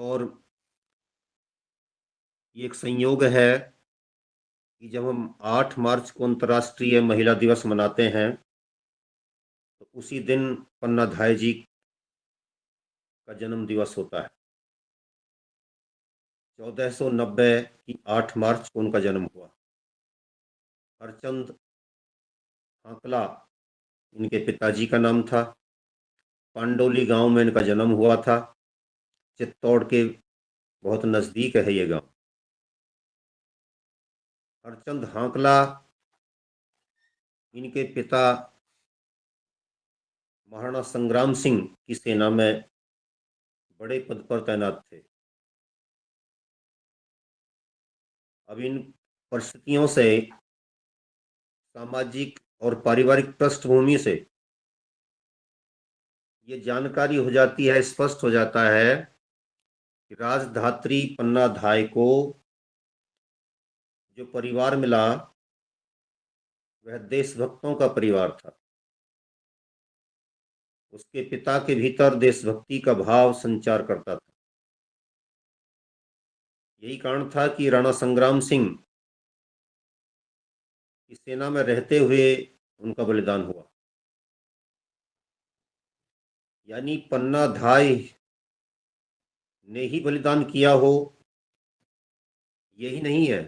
और ये एक संयोग है कि जब हम 8 मार्च को अंतर्राष्ट्रीय महिला दिवस मनाते हैं तो उसी दिन पन्ना धाय जी का जन्म दिवस होता है। 1490 की 8 मार्च को उनका जन्म हुआ। हरचंद आंकला इनके पिताजी का नाम था। पांडोली गांव में इनका जन्म हुआ था। चित्तौड़ के बहुत नजदीक है ये गांव। हरचंद हांकला इनके पिता महाराणा संग्राम सिंह की सेना में बड़े पद पर तैनात थे। अब इन परिस्थितियों से, सामाजिक और पारिवारिक पृष्ठभूमि से ये जानकारी हो जाती है, स्पष्ट हो जाता है कि राजधात्री पन्ना धाय को जो परिवार मिला वह देशभक्तों का परिवार था। उसके पिता के भीतर देशभक्ति का भाव संचार करता था। यही कारण था कि राणा संग्राम सिंह की सेना में रहते हुए उनका बलिदान हुआ। यानी पन्ना धाय ने ही बलिदान किया हो यही नहीं है,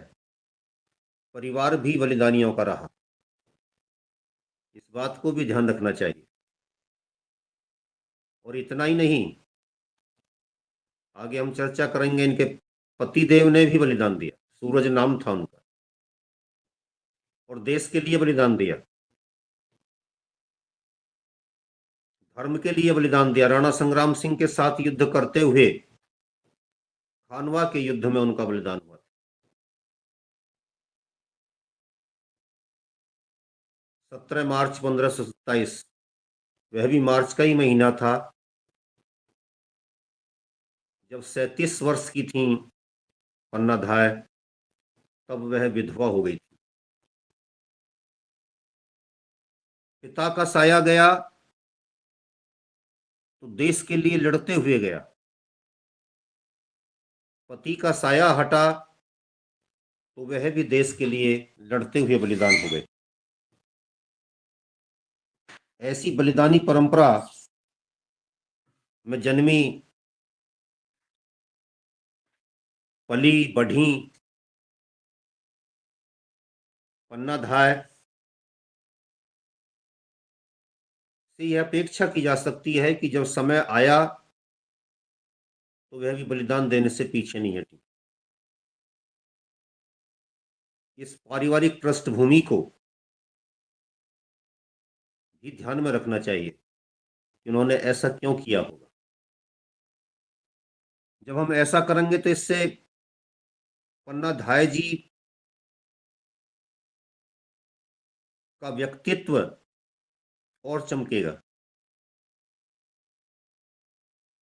परिवार भी बलिदानियों का रहा। इस बात को भी ध्यान रखना चाहिए। और इतना ही नहीं, आगे हम चर्चा करेंगे, इनके पति देव ने भी बलिदान दिया। सूरज नाम था उनका, और देश के लिए बलिदान दिया, धर्म के लिए बलिदान दिया। राणा संग्राम सिंह के साथ युद्ध करते हुए खानवा के युद्ध में उनका बलिदान हुआ। 17 मार्च 1527, वह भी मार्च का ही महीना था, जब 37 वर्ष की थी पन्ना धाय, तब वह विधवा हो गई थी। पिता का साया गया तो देश के लिए लड़ते हुए गया, पति का साया हटा तो वह भी देश के लिए लड़ते हुए बलिदान हो गए। ऐसी बलिदानी परंपरा में जन्मी, पली बढ़ी पन्ना धाय से यह अपेक्षा की जा सकती है कि जब समय आया तो वह भी बलिदान देने से पीछे नहीं हटी। इस पारिवारिक पृष्ठभूमि को भी ध्यान में रखना चाहिए कि उन्होंने ऐसा क्यों किया होगा। जब हम ऐसा करेंगे तो इससे पन्ना धाय जी का व्यक्तित्व और चमकेगा,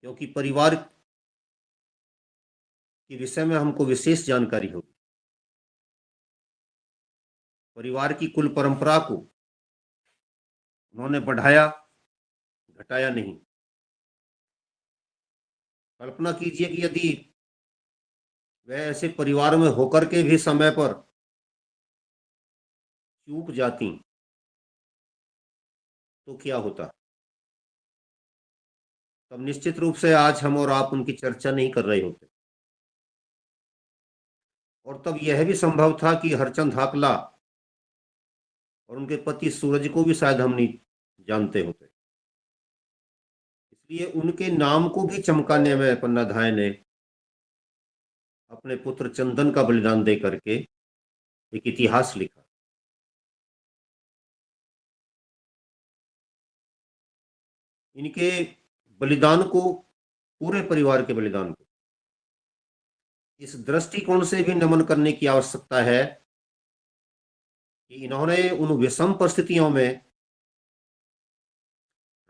क्योंकि परिवार के विषय में हमको विशेष जानकारी होगी। परिवार की कुल परंपरा को उन्होंने बढ़ाया, घटाया नहीं। कल्पना कीजिए कि यदि वह ऐसे परिवार में होकर के भी समय पर चूक जाती तो क्या होता। तब निश्चित रूप से आज हम और आप उनकी चर्चा नहीं कर रहे होते, और तब यह भी संभव था कि हरचंद हाकला और उनके पति सूरज को भी शायद हम नहीं जानते होते। इसलिए उनके नाम को भी चमकाने में पन्ना धाय ने अपने पुत्र चंदन का बलिदान दे करके एक इतिहास लिखा। इनके बलिदान को, पूरे परिवार के बलिदान को, इस दृष्टिकोण से भी नमन करने की आवश्यकता है कि इन्होंने उन विषम परिस्थितियों में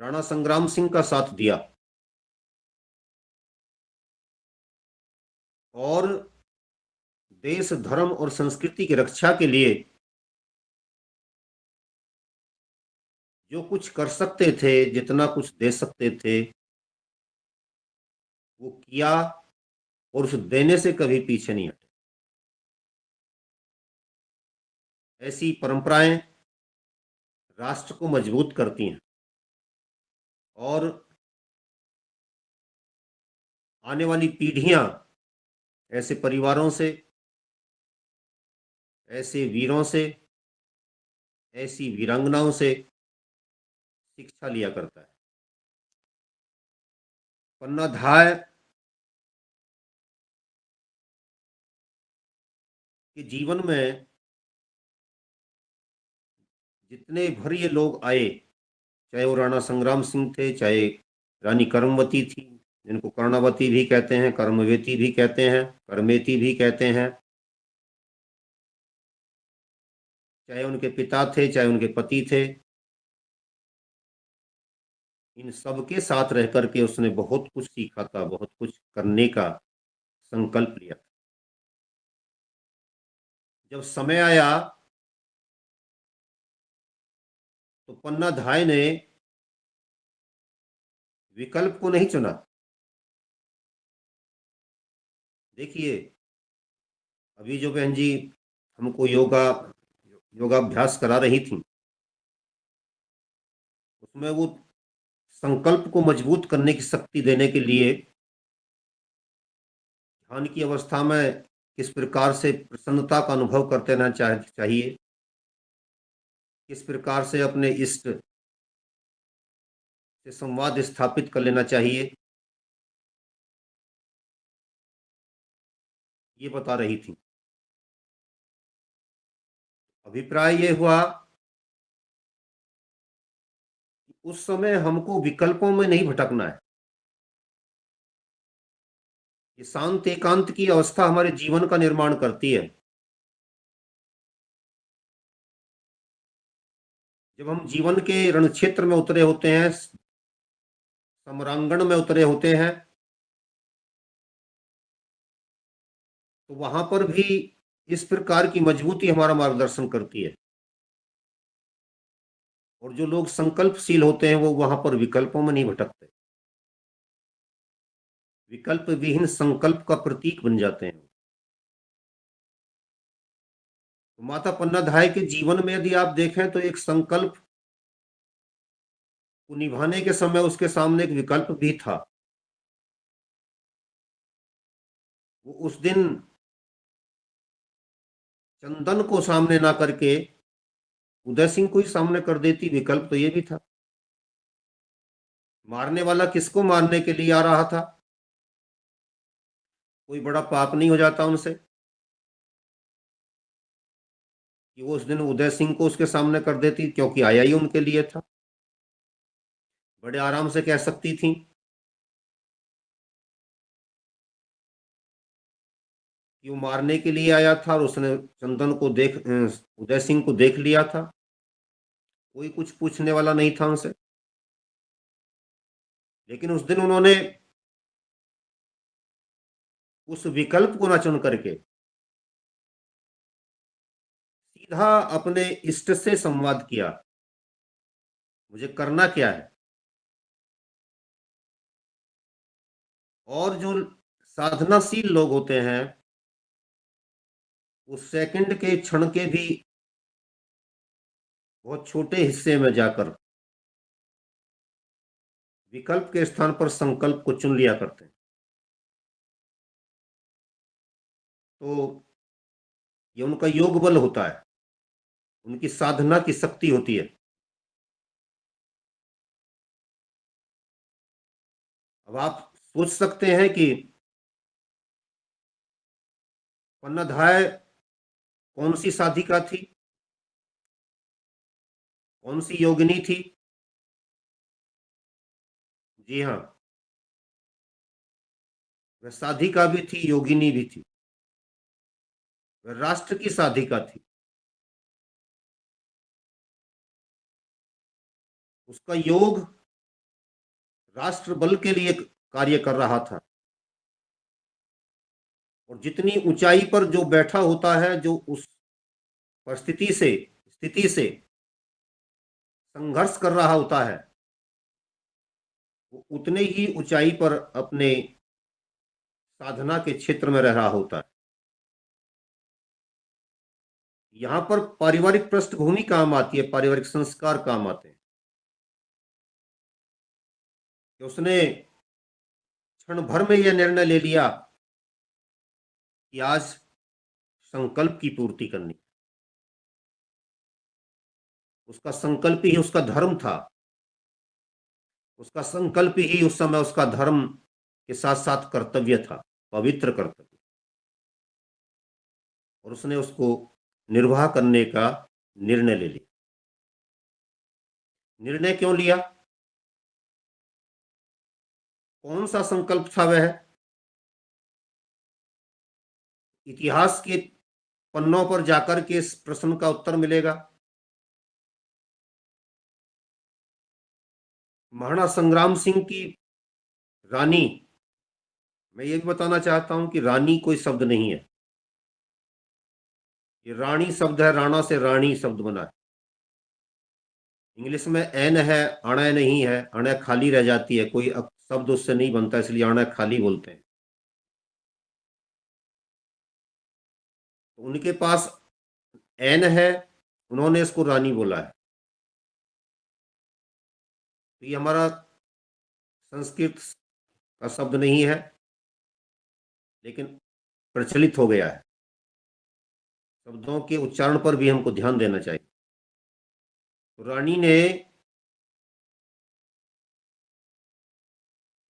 राणा संग्राम सिंह का साथ दिया और देश, धर्म और संस्कृति की रक्षा के लिए जो कुछ कर सकते थे, जितना कुछ दे सकते थे, वो किया और उस देने से कभी पीछे नहीं हटे। ऐसी परंपराएं राष्ट्र को मजबूत करती हैं और आने वाली पीढ़ियां ऐसे परिवारों से, ऐसे वीरों से, ऐसी वीरांगनाओं से शिक्षा लिया करता है। पन्नाधाय के जीवन में जितने भर ये लोग आए, चाहे वो राणा संग्राम सिंह थे, चाहे रानी कर्मवती थी, जिनको कर्णावती भी कहते हैं, कर्मवेती भी कहते हैं, कर्मेती भी कहते हैं, चाहे उनके पिता थे, चाहे उनके पति थे, इन सब के साथ रह करके उसने बहुत कुछ सीखा था, बहुत कुछ करने का संकल्प लिया। जब समय आया तो पन्नाधाय ने विकल्प को नहीं चुना। देखिए, अभी जो बहन जी हमको योगाभ्यास करा रही थी, उसमें वो संकल्प को मजबूत करने की शक्ति देने के लिए ध्यान की अवस्था में किस प्रकार से प्रसन्नता का अनुभव करते रहना चाहिए, किस प्रकार से अपने इष्ट से संवाद स्थापित कर लेना चाहिए, ये बता रही थी। अभिप्राय ये हुआ कि उस समय हमको विकल्पों में नहीं भटकना है। ये शांत एकांत की अवस्था हमारे जीवन का निर्माण करती है। जब हम जीवन के रण क्षेत्र में उतरे होते हैं, समरांगण में उतरे होते हैं, तो वहां पर भी इस प्रकार की मजबूती हमारा मार्गदर्शन करती है। और जो लोग संकल्पशील होते हैं वो वहां पर विकल्पों में नहीं भटकते, विकल्प विहीन संकल्प का प्रतीक बन जाते हैं। तो माता पन्नाधाय के जीवन में यदि आप देखें तो एक संकल्प को निभाने के समय उसके सामने एक विकल्प भी था। वो उस दिन चंदन को सामने ना करके उदय सिंह को ही सामने कर देती, विकल्प तो ये भी था। मारने वाला किसको मारने के लिए आ रहा था? कोई बड़ा पाप नहीं हो जाता उनसे कि वो उस दिन उदय सिंह को उसके सामने कर देती, क्योंकि आया ही उनके लिए था। बड़े आराम से कह सकती थी कि वो मारने के लिए आया था और उसने चंदन को उदय सिंह को देख लिया था, कोई कुछ पूछने वाला नहीं था उनसे। लेकिन उस दिन उन्होंने उस विकल्प को न चुन करके सीधा अपने इष्ट से संवाद किया, मुझे करना क्या है। और जो साधनाशील लोग होते हैं उस सेकंड के क्षण के भी बहुत छोटे हिस्से में जाकर विकल्प के स्थान पर संकल्प को चुन लिया करते हैं। तो ये उनका योग बल होता है, उनकी साधना की शक्ति होती है। अब आप सोच सकते हैं कि पन्नाधाय कौन सी साधिका थी, कौन सी योगिनी थी? जी हाँ, वह साधिका भी थी, योगिनी भी थी, वह राष्ट्र की साधिका थी। उसका योग राष्ट्र बल के लिए कार्य कर रहा था। और जितनी ऊंचाई पर जो बैठा होता है, जो उस परिस्थिति से स्थिति से संघर्ष कर रहा होता है, वो उतने ही ऊंचाई पर अपने साधना के क्षेत्र में रह रहा होता है। यहां पर पारिवारिक पृष्ठभूमि काम आती है, पारिवारिक संस्कार काम आते हैं कि उसने क्षण भर में यह निर्णय ले लिया कि आज संकल्प की पूर्ति करनी। उसका संकल्प ही उसका धर्म था, उसका संकल्प ही उस समय उसका धर्म के साथ साथ कर्तव्य था, पवित्र कर्तव्य, और उसने उसको निर्वाह करने का निर्णय ले लिया। निर्णय क्यों लिया? कौन सा संकल्प था वह? इतिहास के पन्नों पर जाकर के इस प्रश्न का उत्तर मिलेगा। महाराणा संग्राम सिंह की रानी, मैं ये भी बताना चाहता हूं कि रानी कोई शब्द नहीं है, ये रानी शब्द है, राणा से रानी शब्द बना है। इंग्लिश में एन है, अणय नहीं है, अणय खाली रह जाती है, कोई शब्द उससे नहीं बनता, इसलिए अणय खाली बोलते हैं। तो उनके पास एन है, उन्होंने इसको रानी बोला है। तो ये हमारा संस्कृत का शब्द नहीं है, लेकिन प्रचलित हो गया है। शब्दों के उच्चारण पर भी हमको ध्यान देना चाहिए। तो रानी ने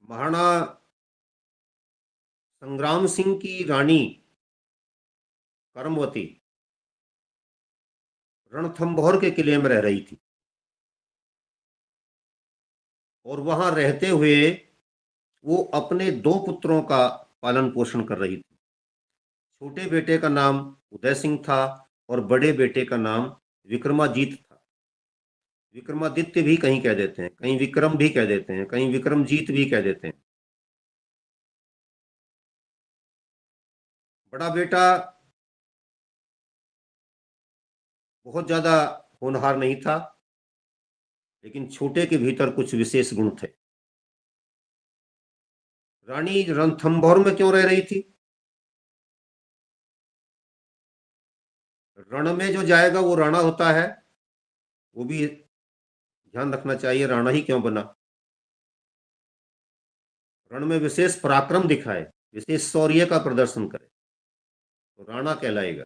महाराणा संग्राम सिंह की रानी करमवती रणथंभौर के किले में रह रही थी, और वहां रहते हुए वो अपने दो पुत्रों का पालन पोषण कर रही थी। छोटे बेटे का नाम उदय सिंह था और बड़े बेटे का नाम विक्रमाजीत था। विक्रमादित्य भी कहीं कह देते हैं, कहीं विक्रम भी कह देते हैं, कहीं विक्रमजीत भी कह देते हैं। बड़ा बेटा बहुत ज्यादा होनहार नहीं था, लेकिन छोटे के भीतर कुछ विशेष गुण थे। रानी रणथंभौर में क्यों रह रही थी? रण में जो जाएगा वो राणा होता है, वो भी ध्यान रखना चाहिए। राणा ही क्यों बना? रण में विशेष पराक्रम दिखाए, विशेष शौर्य का प्रदर्शन करे, तो राणा कहलाएगा।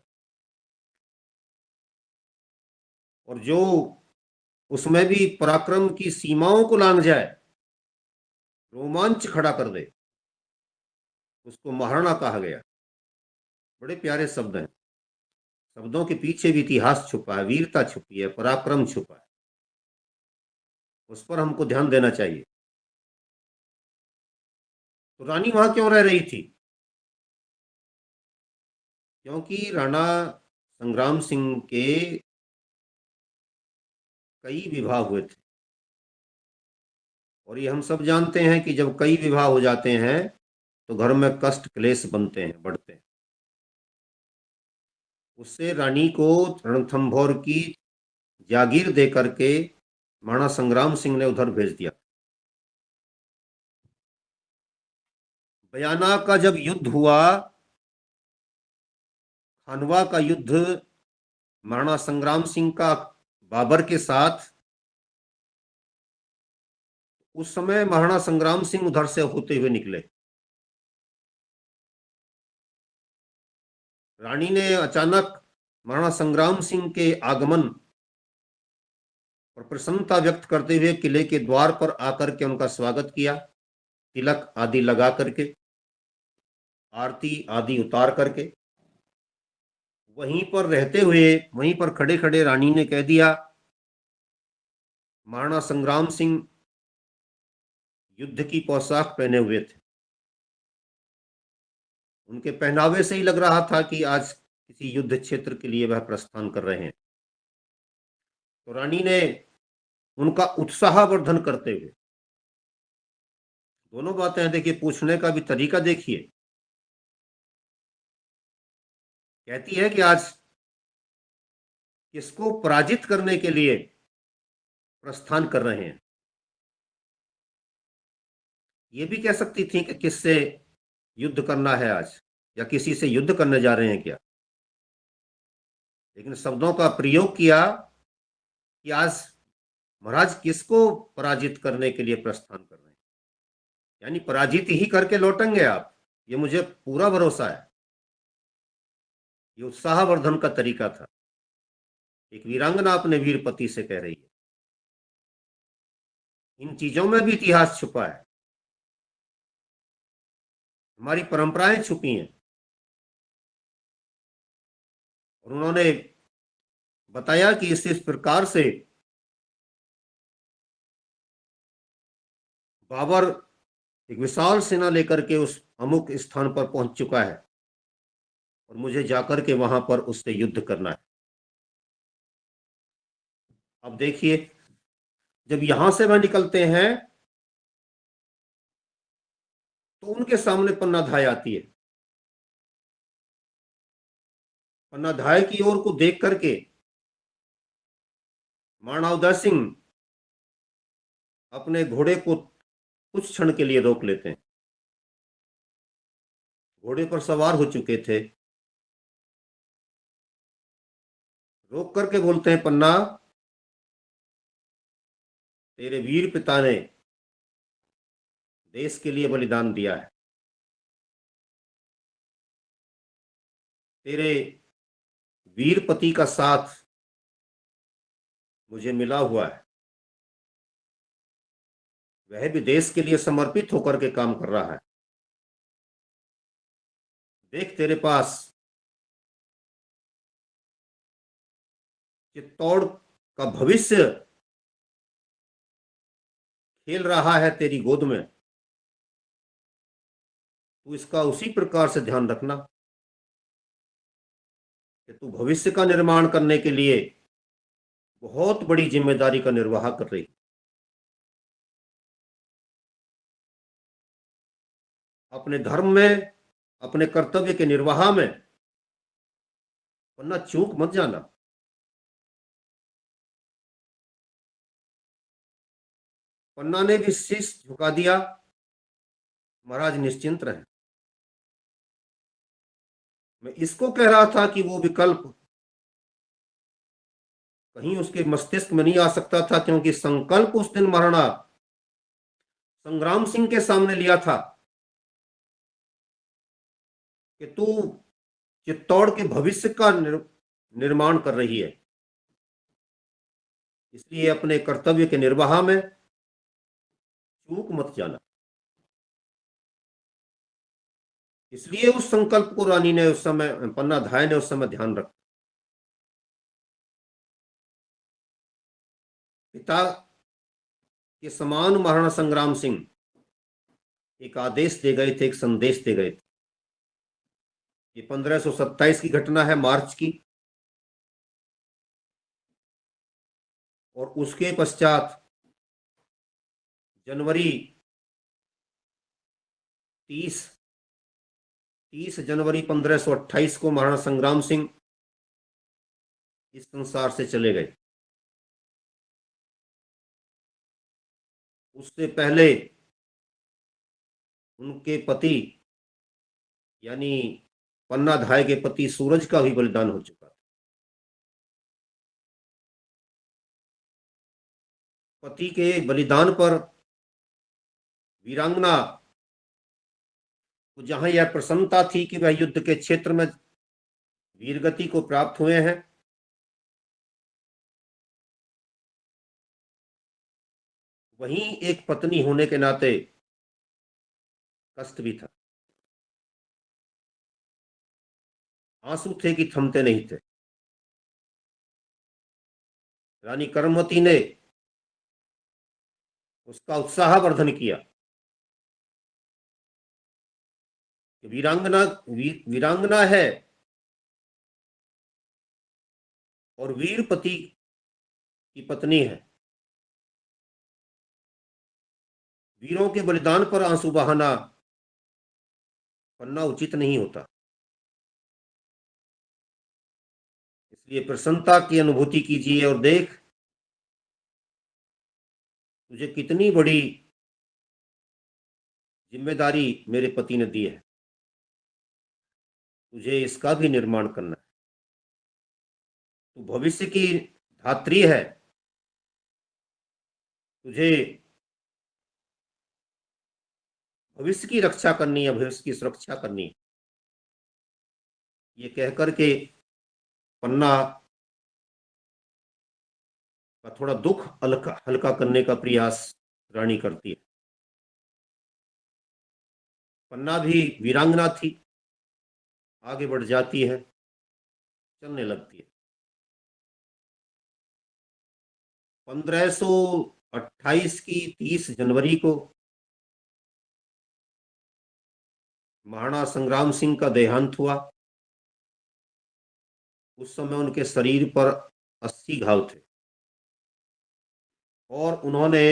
और जो उसमें भी पराक्रम की सीमाओं को लांघ जाए, रोमांच खड़ा कर दे, उसको महाराणा कहा गया। बड़े प्यारे शब्द हैं। शब्दों के पीछे भी इतिहास छुपा है, वीरता छुपी है, पराक्रम छुपा है, उस पर हमको ध्यान देना चाहिए। तो रानी वहां क्यों रह रही थी? क्योंकि राणा संग्राम सिंह के कई विवाह हुए थे, और ये हम सब जानते हैं कि जब कई विवाह हो जाते हैं तो घर में कष्ट क्लेश बनते हैं, बढ़ते हैं। उससे रानी को रणथंभौर की जागीर दे करके महाराणा संग्राम सिंह ने उधर भेज दिया। बयाना का जब युद्ध हुआ, खानवा का युद्ध महाराणा संग्राम सिंह का बाबर के साथ, उस समय महाराणा संग्राम सिंह उधर से होते हुए निकले। रानी ने अचानक महाराणा संग्राम सिंह के आगमन और प्रसन्नता व्यक्त करते हुए किले के द्वार पर आकर के उनका स्वागत किया, तिलक आदि लगा करके, आरती आदि उतार करके। वहीं पर रहते हुए, वहीं पर खड़े खड़े रानी ने कह दिया, महाराणा संग्राम सिंह युद्ध की पोशाक पहने हुए थे। उनके पहनावे से ही लग रहा था कि आज किसी युद्ध क्षेत्र के लिए वह प्रस्थान कर रहे हैं। तो रानी ने उनका उत्साहवर्धन करते हुए, दोनों बातें हैं, देखिए पूछने का भी तरीका देखिए। कहती है कि आज किसको पराजित करने के लिए प्रस्थान कर रहे हैं। ये भी कह सकती थी कि किससे युद्ध करना है आज, या किसी से युद्ध करने जा रहे हैं क्या, लेकिन शब्दों का प्रयोग किया कि आज महाराज किसको पराजित करने के लिए प्रस्थान कर रहे हैं, यानी पराजित ही करके लौटेंगे आप, ये मुझे पूरा भरोसा है। ये उत्साहवर्धन का तरीका था। एक वीरांगना अपने वीर पति से कह रही है। इन चीजों में भी इतिहास छुपा है, हमारी परंपराएं छुपी हैं। और उन्होंने बताया कि इस प्रकार से बाबर एक विशाल सेना लेकर के उस अमुक स्थान पर पहुंच चुका है और मुझे जाकर के वहां पर उससे युद्ध करना है। अब देखिए, जब यहां से वह निकलते हैं तो उनके सामने पन्नाधाय आती है। पन्नाधाय की ओर को देख करके महाराणा उदय सिंह अपने घोड़े को कुछ क्षण के लिए रोक लेते हैं। घोड़े पर सवार हो चुके थे। रोक करके बोलते हैं, पन्ना, तेरे वीर पिता ने देश के लिए बलिदान दिया है, तेरे वीर पति का साथ मुझे मिला हुआ है, वह भी देश के लिए समर्पित होकर के काम कर रहा है। देख, तेरे पास चित्तौड़ का भविष्य खेल रहा है तेरी गोद में, तू इसका उसी प्रकार से ध्यान रखना कि तू भविष्य का निर्माण करने के लिए बहुत बड़ी जिम्मेदारी का निर्वाह कर रही। अपने धर्म में, अपने कर्तव्य के निर्वाह में वरना चूक मत जाना। पन्ना ने भी शीश झुका दिया। महाराज निश्चिंत रहे। मैं इसको कह रहा था कि वो विकल्प कहीं उसके मस्तिष्क में नहीं आ सकता था, क्योंकि संकल्प उस दिन महाराणा संग्राम सिंह के सामने लिया था कि तू चित्तौड़ के भविष्य का निर्माण कर रही है, इसलिए अपने कर्तव्य के निर्वाह में चूक मत जाना। इसलिए उस संकल्प को रानी ने उस समय, पन्नाधाय ने उस समय ध्यान रखा। पिता के समान महाराणा संग्राम सिंह एक आदेश दे गए थे, एक संदेश दे गए थे। ये 1527 की घटना है, मार्च की। और उसके पश्चात जनवरी 30 जनवरी 1528 को महाराणा संग्राम सिंह इस संसार से चले गए। उससे पहले उनके पति यानी पन्नाधाय के पति सूरज का भी बलिदान हो चुका। पति के बलिदान पर वीरांगना को जहां यह प्रसन्नता थी कि वह युद्ध के क्षेत्र में वीरगति को प्राप्त हुए हैं, वहीं एक पत्नी होने के नाते कष्ट भी था। आंसू थे कि थमते नहीं थे। रानी कर्मवती ने उसका उत्साहवर्धन किया कि वीरांगना है और वीर पति की पत्नी है। वीरों के बलिदान पर आंसू बहाना पन्ना उचित नहीं होता, इसलिए प्रसन्नता की अनुभूति कीजिए और देख, तुझे कितनी बड़ी जिम्मेदारी मेरे पति ने दी है। तुझे इसका भी निर्माण करना है। तू भविष्य की धात्री है, तुझे भविष्य की रक्षा करनी है, भविष्य की सुरक्षा करनी है। ये कहकर के पन्ना का थोड़ा दुख हल्का हल्का करने का प्रयास रानी करती है। पन्ना भी वीरांगना थी, आगे बढ़ जाती है, चलने लगती है। 1528 की 30 जनवरी को महाराणा संग्राम सिंह का देहांत हुआ। उस समय उनके शरीर पर 80 घाव थे और उन्होंने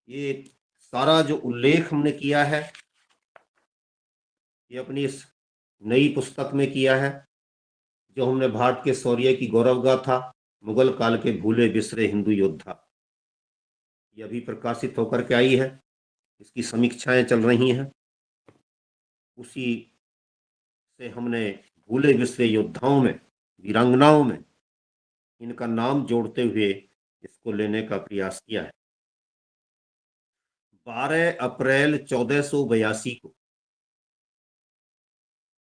ये सारा जो उल्लेख हमने किया है, ये अपनी इस नई पुस्तक में किया है, जो हमने भारत के शौर्य की गौरव गाथा, मुगल काल के भूले बिसरे हिंदू योद्धा, ये अभी प्रकाशित होकर के आई है। इसकी समीक्षाएं चल रही हैं। उसी से हमने भूले बिसरे योद्धाओं में, वीरांगनाओं में इनका नाम जोड़ते हुए इसको लेने का प्रयास किया है। 12 अप्रैल 1482 को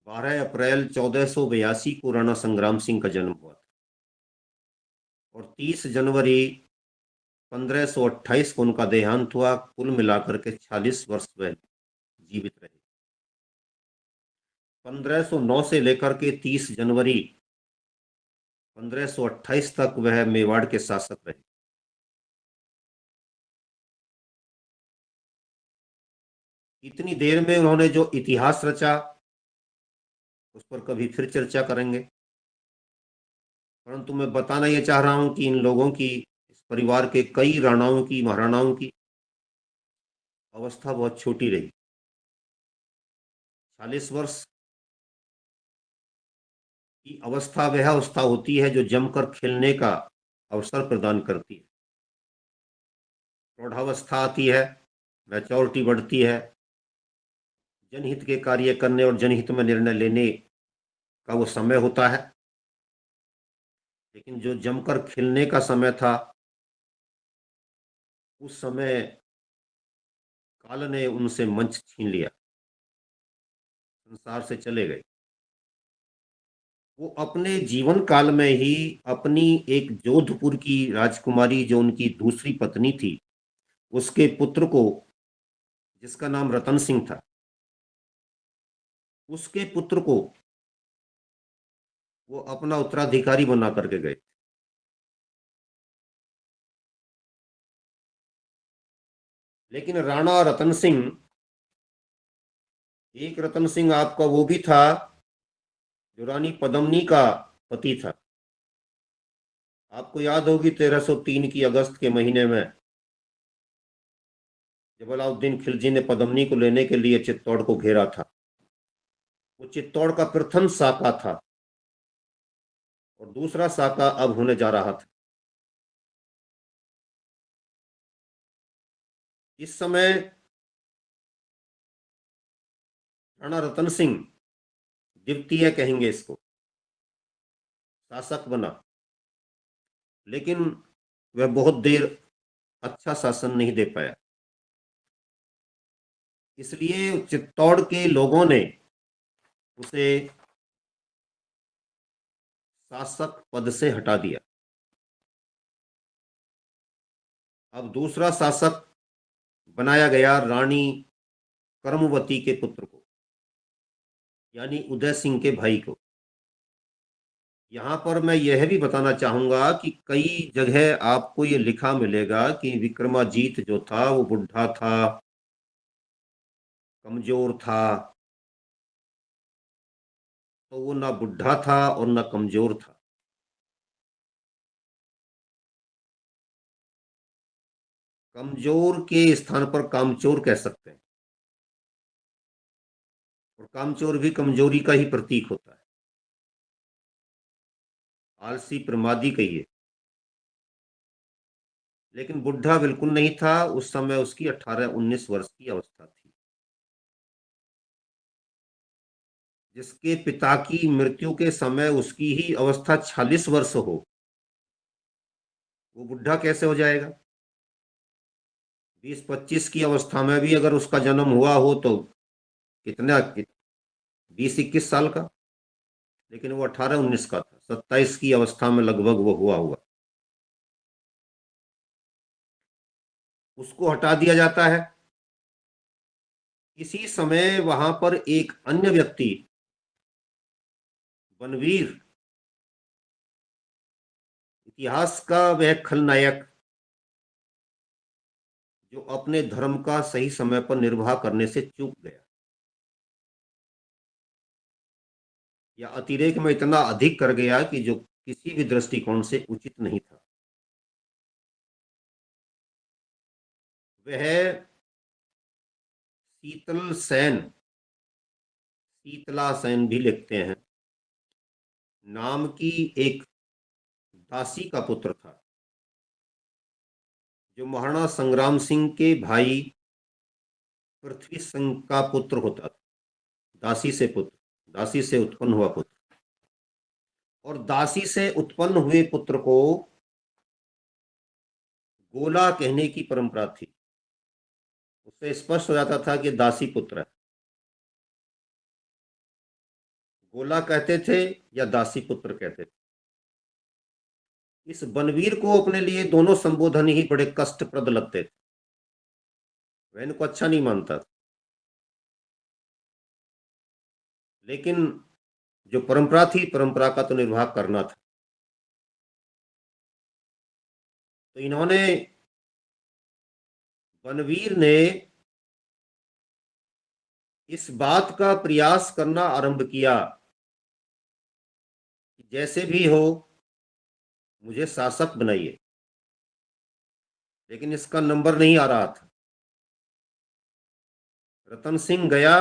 12 अप्रैल 1482 को राणा संग्राम सिंह का जन्म हुआ था और 30 जनवरी 1528 को उनका देहांत हुआ। कुल मिलाकर के 46 वर्ष वह जीवित रहे। 1509 से लेकर के 30 जनवरी 1528 तक वह मेवाड़ के शासक रहे। इतनी देर में उन्होंने जो इतिहास रचा, उस पर कभी फिर चर्चा करेंगे। परंतु मैं बताना यह चाह रहा हूं कि इन लोगों की, इस परिवार के कई राणाओं की, महाराणाओं की अवस्था बहुत छोटी रही। 40 वर्ष की अवस्था वह अवस्था होती है जो जमकर खेलने का अवसर प्रदान करती है। प्रौढ़ावस्था आती है, मैच्योरिटी बढ़ती है, जनहित के कार्य करने और जनहित में निर्णय लेने का वो समय होता है। लेकिन जो जमकर खेलने का समय था, उस समय काल ने उनसे मंच छीन लिया, संसार से चले गए। वो अपने जीवन काल में ही अपनी एक जोधपुर की राजकुमारी, जो उनकी दूसरी पत्नी थी, उसके पुत्र को, जिसका नाम रतन सिंह था, उसके पुत्र को वो अपना उत्तराधिकारी बना करके गए। लेकिन राणा रतन सिंह, एक रतन सिंह आपका वो भी था जो रानी पद्मिनी का पति था। आपको याद होगी 1303 की अगस्त के महीने में जब अलाउद्दीन खिलजी ने पद्मिनी को लेने के लिए चित्तौड़ को घेरा था। वो चित्तौड़ का प्रथम साका था और दूसरा साका अब होने जा रहा था। इस समय राणा रतन सिंह, द्वितीय कहेंगे इसको, शासक बना। लेकिन वह बहुत देर अच्छा शासन नहीं दे पाया। इसलिए चित्तौड़ के लोगों ने उसे शासक पद से हटा दिया। अब दूसरा शासक बनाया गया रानी कर्मवती के पुत्र को, यानी उदय सिंह के भाई को। यहां पर मैं यह भी बताना चाहूंगा कि कई जगह आपको ये लिखा मिलेगा कि विक्रमाजीत जो था वो बुढ़ा था, कमजोर था। तो वो ना बुढ़ा था और ना कमजोर था। कमजोर के स्थान पर कामचोर कह सकते हैं, और कामचोर भी कमजोरी का ही प्रतीक होता है। आलसी प्रमादी कहिए। लेकिन बुढ़ा बिल्कुल नहीं था। उस समय उसकी 18-19 वर्ष की अवस्था थी। जिसके पिता की मृत्यु के समय उसकी ही अवस्था 46 वर्ष हो, वो बुढ़ा कैसे हो जाएगा? 20-25 की अवस्था में भी अगर उसका जन्म हुआ हो तो कितना 20-21 साल का, लेकिन वो 18-19 का था, 27 की अवस्था में लगभग वो हुआ हुआ। उसको हटा दिया जाता है। इसी समय वहां पर एक अन्य व्यक्ति, बनवीर, इतिहास का वह खलनायक, जो अपने धर्म का सही समय पर निर्वाह करने से चूक गया, या अतिरेक में इतना अधिक कर गया कि जो किसी भी दृष्टिकोण से उचित नहीं था, वह शीतल सेन, शीतला सेन भी लिखते हैं, नाम की एक दासी का पुत्र था, जो महाराणा संग्राम सिंह के भाई पृथ्वी सिंह का पुत्र होता था। दासी से पुत्र, दासी से उत्पन्न हुआ पुत्र। और दासी से उत्पन्न हुए पुत्र को गोला कहने की परंपरा थी। उससे स्पष्ट हो जाता था कि दासी पुत्र है। गोला कहते थे या दासी पुत्र कहते थे। इस बनवीर को अपने लिए दोनों संबोधन ही बड़े कष्टप्रद लगते थे, वह इनको अच्छा नहीं मानता था। लेकिन जो परंपरा थी, परंपरा का तो निर्वाह करना था। तो इन्होंने, बनवीर ने इस बात का प्रयास करना आरंभ किया कि जैसे भी हो मुझे शासक बनाइए, लेकिन इसका नंबर नहीं आ रहा था। रतन सिंह गया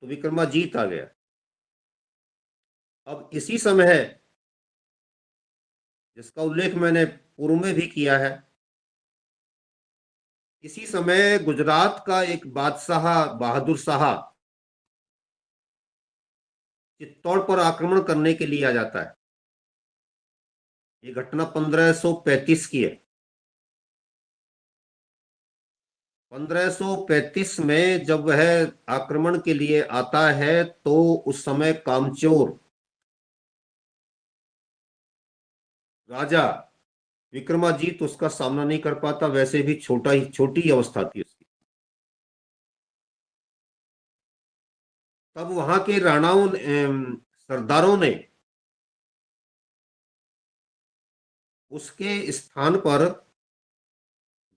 तो विक्रमाजीत आ गया। अब इसी समय है, जिसका उल्लेख मैंने पूर्व में भी किया है, इसी समय गुजरात का एक बादशाह बहादुर शाह चित्तौड़ पर आक्रमण करने के लिए आ जाता है। ये घटना 1535 की है। 1535 में जब वह आक्रमण के लिए आता है तो उस समय कामचोर राजा विक्रमाजीत उसका सामना नहीं कर पाता। वैसे भी छोटी अवस्था थी उसकी। तब वहां के राणाओं सरदारों ने उसके स्थान पर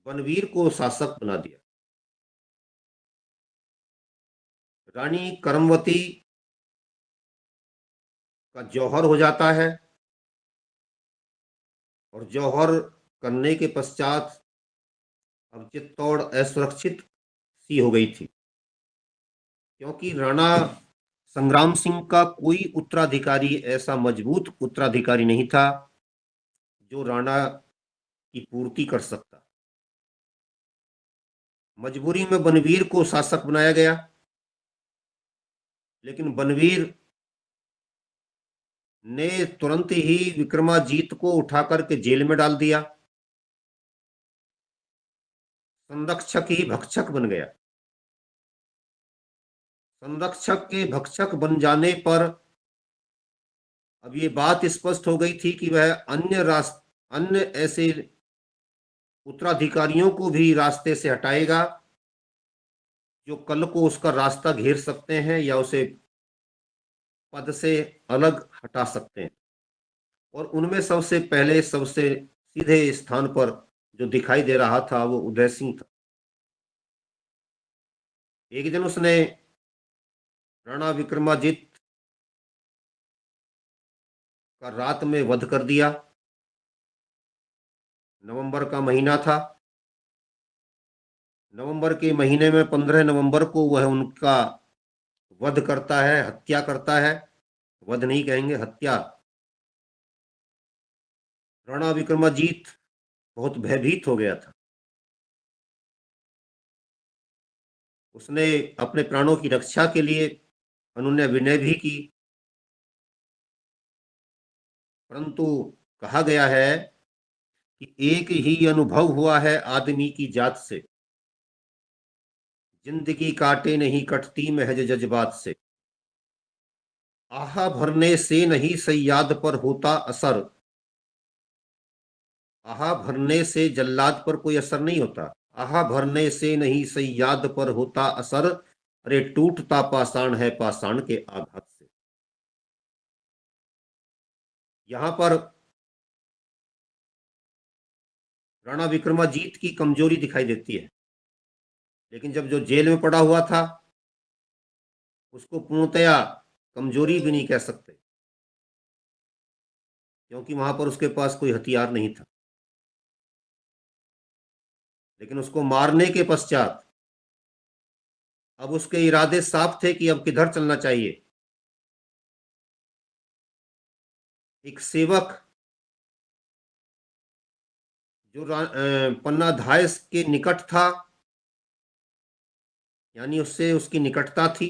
बनवीर को शासक बना दिया। रानी करमवती का जौहर हो जाता है, और जौहर करने के पश्चात अब चित्तौड़ असुरक्षित सी हो गई थी, क्योंकि राणा संग्राम सिंह का कोई उत्तराधिकारी, ऐसा मजबूत उत्तराधिकारी नहीं था जो राणा की पूर्ति कर सकता। मजबूरी में बनवीर को शासक बनाया गया, लेकिन बनवीर ने तुरंत ही विक्रमाजीत को उठा करके जेल में डाल दिया। संरक्षक ही भक्षक बन गया। संरक्षक के भक्षक बन जाने पर अब ये बात स्पष्ट हो गई थी कि वह अन्य ऐसे उत्तराधिकारियों को भी रास्ते से हटाएगा जो कल को उसका रास्ता घेर सकते हैं या उसे पद से अलग हटा सकते हैं। और उनमें सबसे पहले, सबसे सीधे स्थान पर जो दिखाई दे रहा था वो उदय सिंह था। एक दिन उसने राणा विक्रमाजित का रात में वध कर दिया। नवंबर का महीना था। नवंबर के महीने में 15 नवंबर को वह उनका वध करता है, हत्या करता है। वध नहीं कहेंगे, हत्या। राणा विक्रमाजीत बहुत भयभीत हो गया था। उसने अपने प्राणों की रक्षा के लिए अनुनय विनय भी की, परंतु कहा गया है कि एक ही अनुभव हुआ है आदमी की जात से, जिंदगी काटे नहीं कटती महज जज्बात से। आहा भरने से नहीं सैयाद पर होता असर। आहा भरने से जल्लाद पर कोई असर नहीं होता। आहा भरने से नहीं सैयाद पर होता असर, अरे टूटता पाषाण है पाषाण के आघात से। यहां पर राणा विक्रमाजीत की कमजोरी दिखाई देती है, लेकिन जब जो जेल में पड़ा हुआ था उसको पूर्णतया कमजोरी भी नहीं कह सकते, क्योंकि वहां पर उसके पास कोई हथियार नहीं था। लेकिन उसको मारने के पश्चात अब उसके इरादे साफ थे कि अब किधर चलना चाहिए। एक सेवक जो पन्ना धाय के निकट था, यानी उससे उसकी निकटता थी,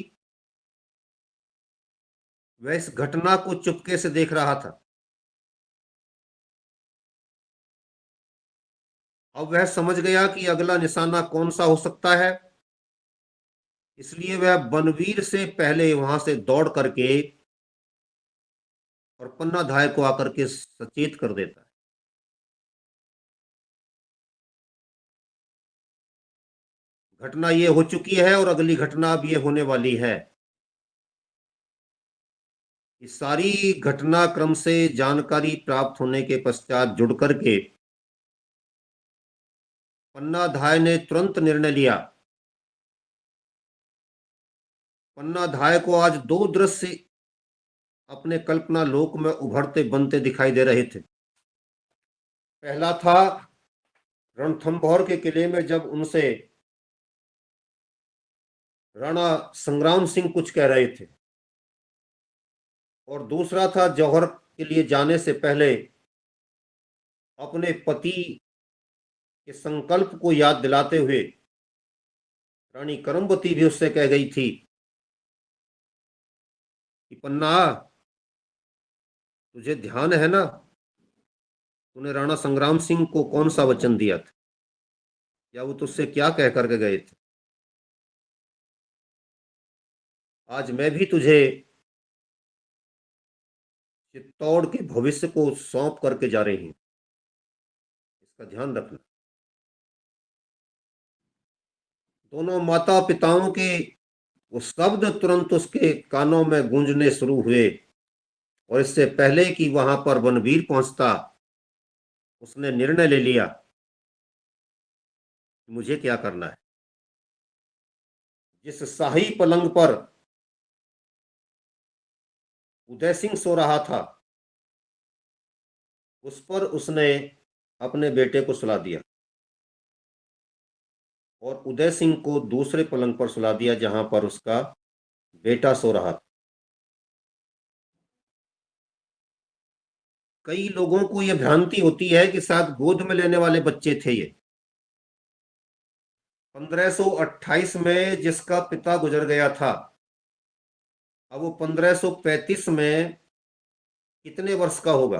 वह इस घटना को चुपके से देख रहा था। अब वह समझ गया कि अगला निशाना कौन सा हो सकता है, इसलिए वह बनवीर से पहले वहां से दौड़ करके और पन्ना धाय को आकर के सचेत कर देता है। घटना ये हो चुकी है और अगली घटना अब ये होने वाली है। इस सारी घटनाक्रम से जानकारी प्राप्त होने के पश्चात जुड़ करके पन्ना धाय ने तुरंत निर्णय लिया। पन्ना धाय को आज दो दृश्य अपने कल्पना लोक में उभरते बनते दिखाई दे रहे थे। पहला था रणथंभौर के किले में जब उनसे राणा संग्राम सिंह कुछ कह रहे थे, और दूसरा था जौहर के लिए जाने से पहले अपने पति के संकल्प को याद दिलाते हुए रानी करमवती भी उससे कह गई थी कि पन्ना, तुझे ध्यान है ना, तूने राणा संग्राम सिंह को कौन सा वचन दिया था, या वो तुझसे क्या कह करके गए थे। आज मैं भी तुझे चित्तौड़ के भविष्य को सौंप करके जा रही हूं, इसका ध्यान रखना। दोनों माता पिताओं के वो शब्द तुरंत उसके कानों में गूंजने शुरू हुए, और इससे पहले कि वहां पर बनवीर पहुंचता, उसने निर्णय ले लिया कि मुझे क्या करना है। जिस शाही पलंग पर उदय सिंह सो रहा था, उस पर उसने अपने बेटे को सुला दिया और उदय सिंह को दूसरे पलंग पर सुला दिया जहां पर उसका बेटा सो रहा था। कई लोगों को यह भ्रांति होती है कि शायद गोद में लेने वाले बच्चे थे ये। 1528 में जिसका पिता गुजर गया था, अब वो 1535 में कितने वर्ष का होगा?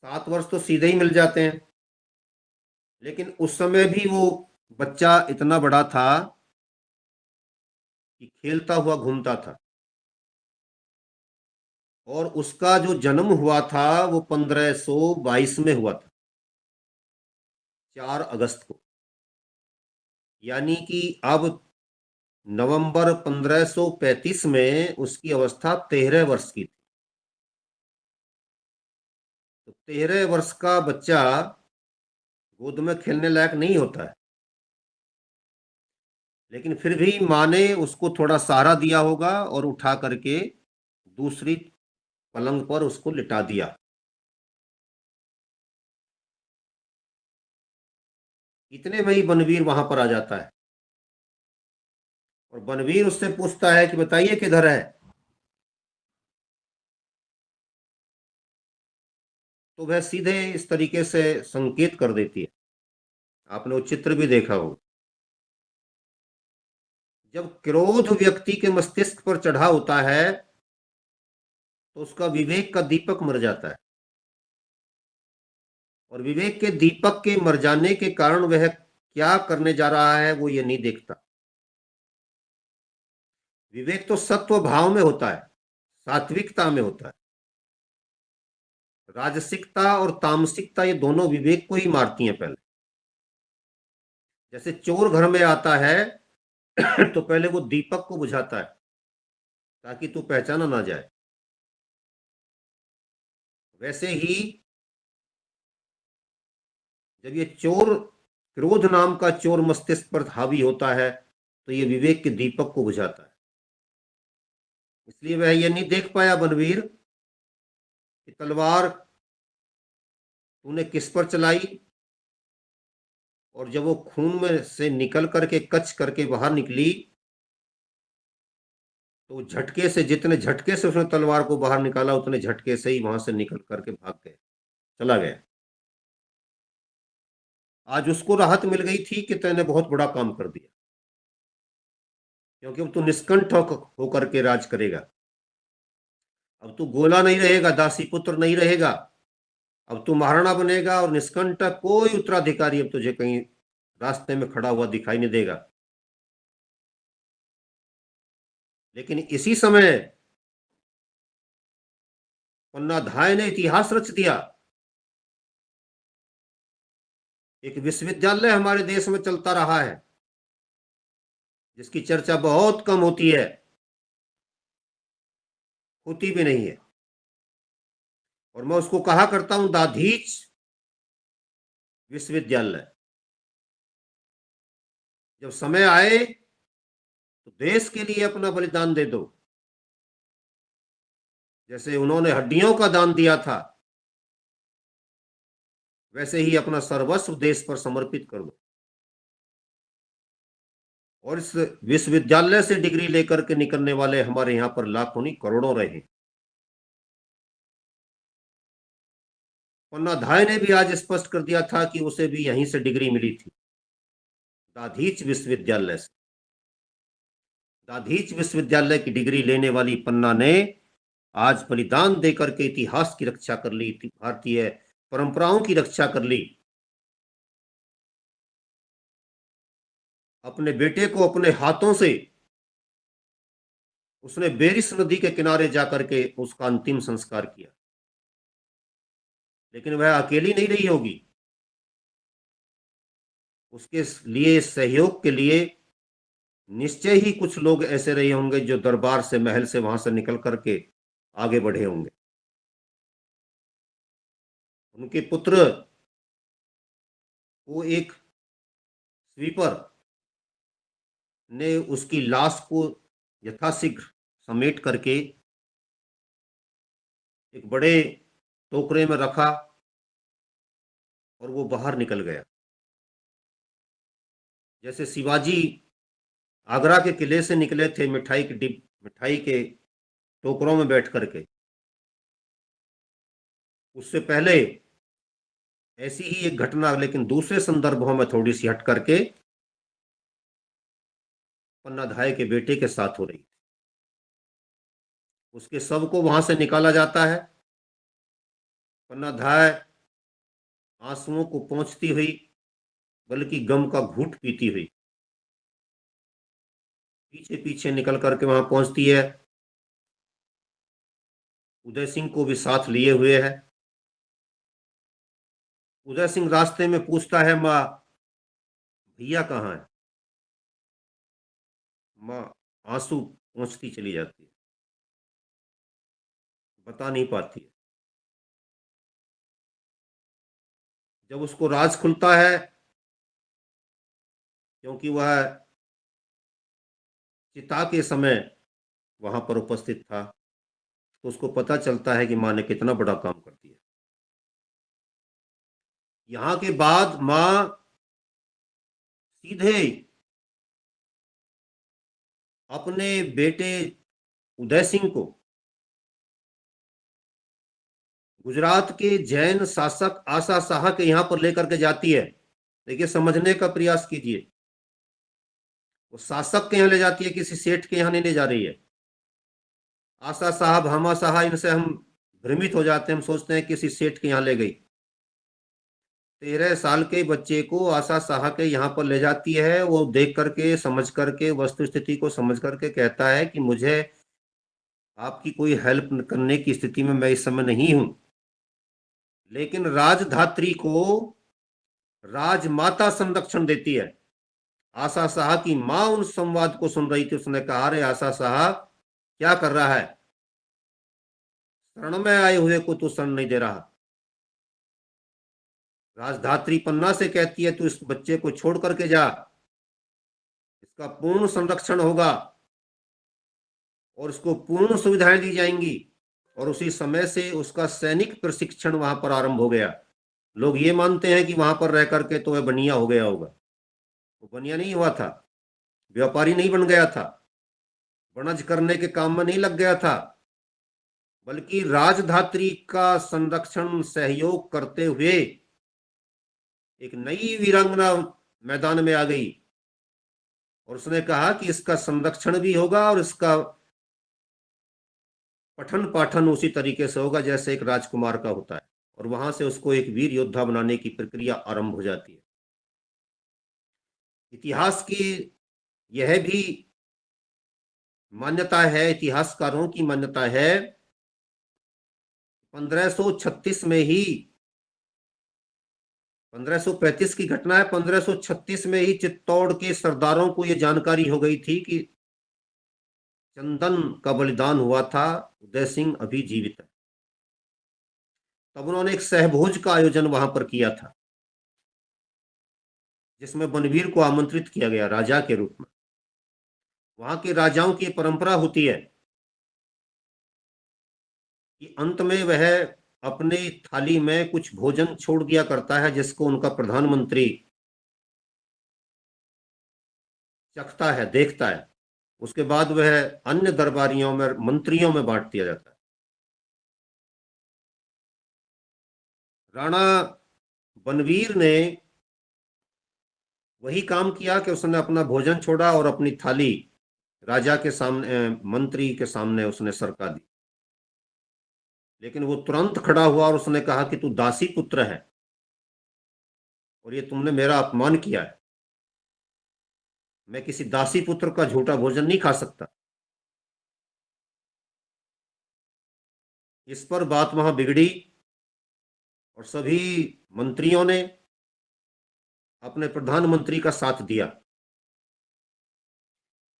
7 वर्ष तो सीधे ही मिल जाते हैं। लेकिन उस समय भी वो बच्चा इतना बड़ा था कि खेलता हुआ घूमता था, और उसका जो जन्म हुआ था वो 1522 में हुआ था, 4 अगस्त को। यानी कि अब नवंबर 1535 में उसकी अवस्था 13 वर्ष की थी। तो 13 वर्ष का बच्चा गोद में खेलने लायक नहीं होता है, लेकिन फिर भी माँ ने उसको थोड़ा सहारा दिया होगा और उठा करके दूसरी पलंग पर उसको लिटा दिया। इतने में ही बनवीर वहां पर आ जाता है, और बनवीर उससे पूछता है कि बताइए किधर है। तो वह सीधे इस तरीके से संकेत कर देती है। आपने वो चित्र भी देखा हो। जब क्रोध व्यक्ति के मस्तिष्क पर चढ़ा होता है तो उसका विवेक का दीपक मर जाता है, और विवेक के दीपक के मर जाने के कारण वह क्या करने जा रहा है वो ये नहीं देखता। विवेक तो सत्व भाव में होता है, सात्विकता में होता है। राजसिकता और तामसिकता ये दोनों विवेक को ही मारती हैं पहले। जैसे चोर घर में आता है तो पहले वो दीपक को बुझाता है ताकि तू पहचाना ना जाए। वैसे ही जब ये चोर, क्रोध नाम का चोर मस्तिष्क पर हावी होता है तो ये विवेक के दीपक को बुझाता है। इसलिए वह ये नहीं देख पाया बनवीर कि तलवार तूने किस पर चलाई, और जब वो खून में से निकल करके कच करके बाहर निकली तो झटके से, जितने झटके से उसने तलवार को बाहर निकाला उतने झटके से ही वहां से निकल करके भाग गया, चला गया। आज उसको राहत मिल गई थी कि तैने बहुत बड़ा काम कर दिया, क्योंकि अब तू निष्कंठ होकर के राज करेगा। अब तू गोला नहीं रहेगा, दासी पुत्र नहीं रहेगा, अब तू महाराणा बनेगा, और निष्कंठ कोई उत्तराधिकारी अब तुझे कहीं रास्ते में खड़ा हुआ दिखाई नहीं देगा। लेकिन इसी समय पन्नाधाय ने इतिहास रच दिया। एक विश्वविद्यालय हमारे देश में चलता रहा है जिसकी चर्चा बहुत कम होती है, होती भी नहीं है, और मैं उसको कहा करता हूं दाधीच विश्वविद्यालय। जब समय आए तो देश के लिए अपना बलिदान दे दो, जैसे उन्होंने हड्डियों का दान दिया था वैसे ही अपना सर्वस्व देश पर समर्पित कर दो। और इस विश्वविद्यालय से डिग्री लेकर के निकलने वाले हमारे यहाँ पर लाखों नहीं करोड़ों रहे। पन्नाधाय ने भी आज स्पष्ट कर दिया था कि उसे भी यहीं से डिग्री मिली थी, दाधीच विश्वविद्यालय से। दाधीच विश्वविद्यालय की डिग्री लेने वाली पन्ना ने आज बलिदान देकर के इतिहास की रक्षा कर ली, भारतीय परंपराओं की रक्षा कर ली। अपने बेटे को अपने हाथों से उसने बेरिस नदी के किनारे जाकर के उसका अंतिम संस्कार किया। लेकिन वह अकेली नहीं रही होगी, उसके लिए सहयोग के लिए निश्चय ही कुछ लोग ऐसे रहे होंगे जो दरबार से, महल से, वहां से निकल करके आगे बढ़े होंगे। उनके पुत्र को एक स्वीपर ने उसकी लाश को यथाशीघ्र समेट करके एक बड़े टोकरे में रखा और वो बाहर निकल गया। जैसे शिवाजी आगरा के किले से निकले थे मिठाई के टोकरों में बैठ करके, उससे पहले ऐसी ही एक घटना लेकिन दूसरे संदर्भों में थोड़ी सी हट करके पन्नाधाय के बेटे के साथ हो रही थी। उसके शव को वहां से निकाला जाता है, पन्नाधाय आंसुओं को पोंछती हुई, बल्कि गम का घूंट पीती हुई पीछे पीछे निकल करके वहां पहुंचती है। उदय सिंह को भी साथ लिए हुए है। उदय सिंह रास्ते में पूछता है, माँ भैया कहाँ है? माँ आंसू पोंछती चली जाती है, बता नहीं पाती है। जब उसको राज खुलता है, क्योंकि वह चिता के समय वहां पर उपस्थित था, तो उसको पता चलता है कि माँ ने कितना बड़ा काम कर दिया। यहां के बाद माँ सीधे अपने बेटे उदय सिंह को गुजरात के जैन शासक आशा शाह के यहां पर लेकर के जाती है। देखिए, समझने का प्रयास कीजिए। वो शासक के यहाँ ले जाती है, किसी सेठ के यहाँ नहीं ले जा रही है। आशा साहब, हामा साहब, इनसे हम भ्रमित हो जाते हैं, हम सोचते हैं किसी सेठ के यहाँ ले गई। 13 साल के बच्चे को आशा साहा के यहाँ पर ले जाती है। वो देख करके, समझ करके, वस्तु स्थिति को समझ करके कहता है कि मुझे आपकी कोई हेल्प करने की स्थिति में मैं इस समय नहीं हूं। लेकिन राजधात्री को राजमाता संरक्षण देती है। आशा साहा की मां उन संवाद को सुन रही थी। उसने कहा, अरे आशा साहा, क्या कर रहा है? शरण में आए हुए को तू शरण नहीं दे रहा। राजधात्री पन्ना से कहती है, तू इस बच्चे को छोड़ करके जा, इसका पूर्ण संरक्षण होगा और उसको पूर्ण सुविधाएं दी जाएंगी। और उसी समय से उसका सैनिक प्रशिक्षण वहां पर आरंभ हो गया। लोग ये मानते हैं कि वहां पर रह करके तो वह बनिया हो गया होगा। वो बनिया नहीं हुआ था, व्यापारी नहीं बन गया था, वणज करने के काम में नहीं लग गया था, बल्कि राजधात्री का संरक्षण सहयोग करते हुए एक नई वीरांगना मैदान में आ गई। और उसने कहा कि इसका संरक्षण भी होगा और इसका पठन पाठन उसी तरीके से होगा जैसे एक राजकुमार का होता है। और वहां से उसको एक वीर योद्धा बनाने की प्रक्रिया आरंभ हो जाती है। इतिहास की यह भी मान्यता है, इतिहासकारों की मान्यता है, 1536 में ही, 1535 की घटना है, 1536 में ही चित्तौड़ के सरदारों को यह जानकारी हो गई थी कि चंदन का बलिदान हुआ था, उदय सिंह अभी जीवित है। तब उन्होंने एक सहभोज का आयोजन वहां पर किया था, जिसमें बनवीर को आमंत्रित किया गया राजा के रूप में। वहां के राजाओं की परंपरा होती है कि अंत में वह अपने थाली में कुछ भोजन छोड़ दिया करता है, जिसको उनका प्रधानमंत्री चखता है, देखता है। उसके बाद वह अन्य दरबारियों में, मंत्रियों में बांट दिया जाता है। राणा बनवीर ने वही काम किया कि उसने अपना भोजन छोड़ा और अपनी थाली राजा के सामने, मंत्री के सामने उसने सरका दी। लेकिन वो तुरंत खड़ा हुआ और उसने कहा कि तू दासी पुत्र है और ये तुमने मेरा अपमान किया है। मैं किसी दासी पुत्र का झूठा भोजन नहीं खा सकता। इस पर बात वहां बिगड़ी और सभी मंत्रियों ने अपने प्रधानमंत्री का साथ दिया।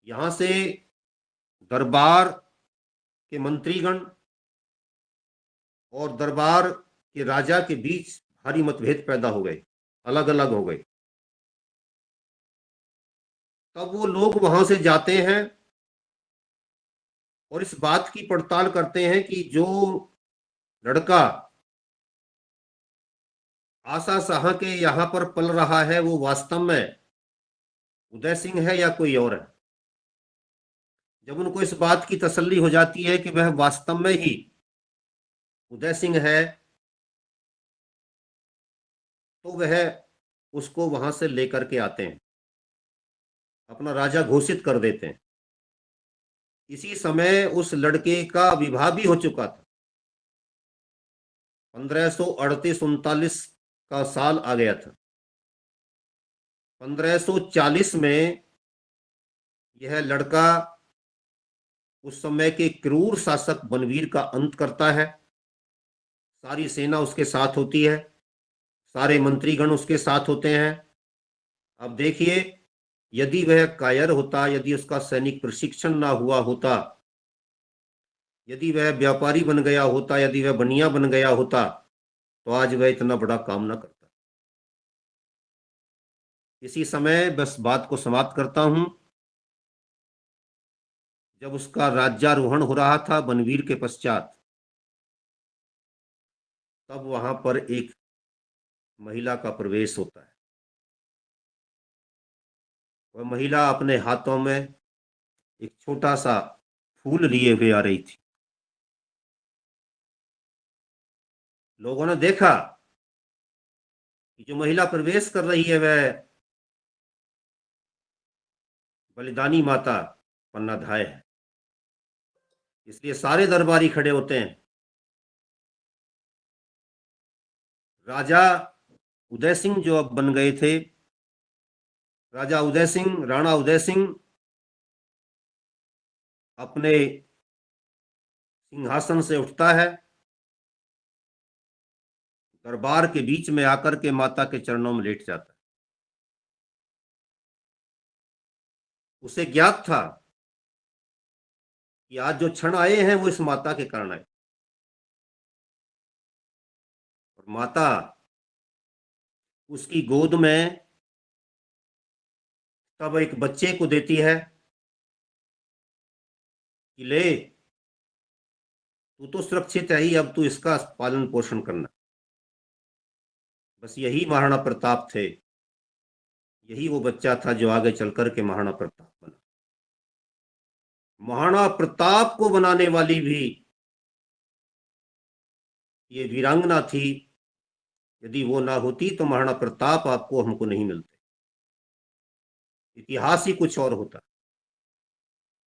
यहां से दरबार के मंत्रीगण और दरबार के राजा के बीच भारी मतभेद पैदा हो गए, अलग अलग हो गए। तब वो लोग वहां से जाते हैं और इस बात की पड़ताल करते हैं कि जो लड़का आशा शाह के यहाँ पर पल रहा है वो वास्तव में उदय सिंह है या कोई और है। जब उनको इस बात की तसल्ली हो जाती है कि वह वास्तव में ही उदय सिंह है, तो वह उसको वहां से लेकर के आते हैं, अपना राजा घोषित कर देते हैं। इसी समय उस लड़के का विवाह भी हो चुका था। 1538-39 का साल आ गया था। 1540 में यह लड़का उस समय के क्रूर शासक बनवीर का अंत करता है। सारी सेना उसके साथ होती है, सारे मंत्रीगण उसके साथ होते हैं। अब देखिए, यदि वह कायर होता, यदि उसका सैनिक प्रशिक्षण ना हुआ होता, यदि वह व्यापारी बन गया होता, यदि वह बनिया बन गया होता, तो आज वह इतना बड़ा काम ना करता। इसी समय बस बात को समाप्त करता हूं। जब उसका राज्यारोहण हो रहा था बनवीर के पश्चात, तब वहां पर एक महिला का प्रवेश होता है। वह महिला अपने हाथों में एक छोटा सा फूल लिए हुए आ रही थी। लोगों ने देखा कि जो महिला प्रवेश कर रही है वह बलिदानी माता पन्नाधाय है। इसलिए सारे दरबारी खड़े होते हैं। राजा उदय सिंह जो अब बन गए थे, राजा उदय सिंह, राणा उदय सिंह अपने सिंहासन से उठता है, दरबार के बीच में आकर के माता के चरणों में लेट जाता है। उसे ज्ञात था कि आज जो क्षण आए हैं वो इस माता के कारण आए, और माता उसकी गोद में तब एक बच्चे को देती है कि ले, तू तो सुरक्षित है ही, अब तू इसका पालन पोषण करना। बस यही महाराणा प्रताप थे, यही वो बच्चा था जो आगे चल करके महाराणा प्रताप बना। महाराणा प्रताप को बनाने वाली भी ये वीरांगना थी। यदि वो ना होती तो महाराणा प्रताप आपको हमको नहीं मिलते, इतिहास ही कुछ और होता।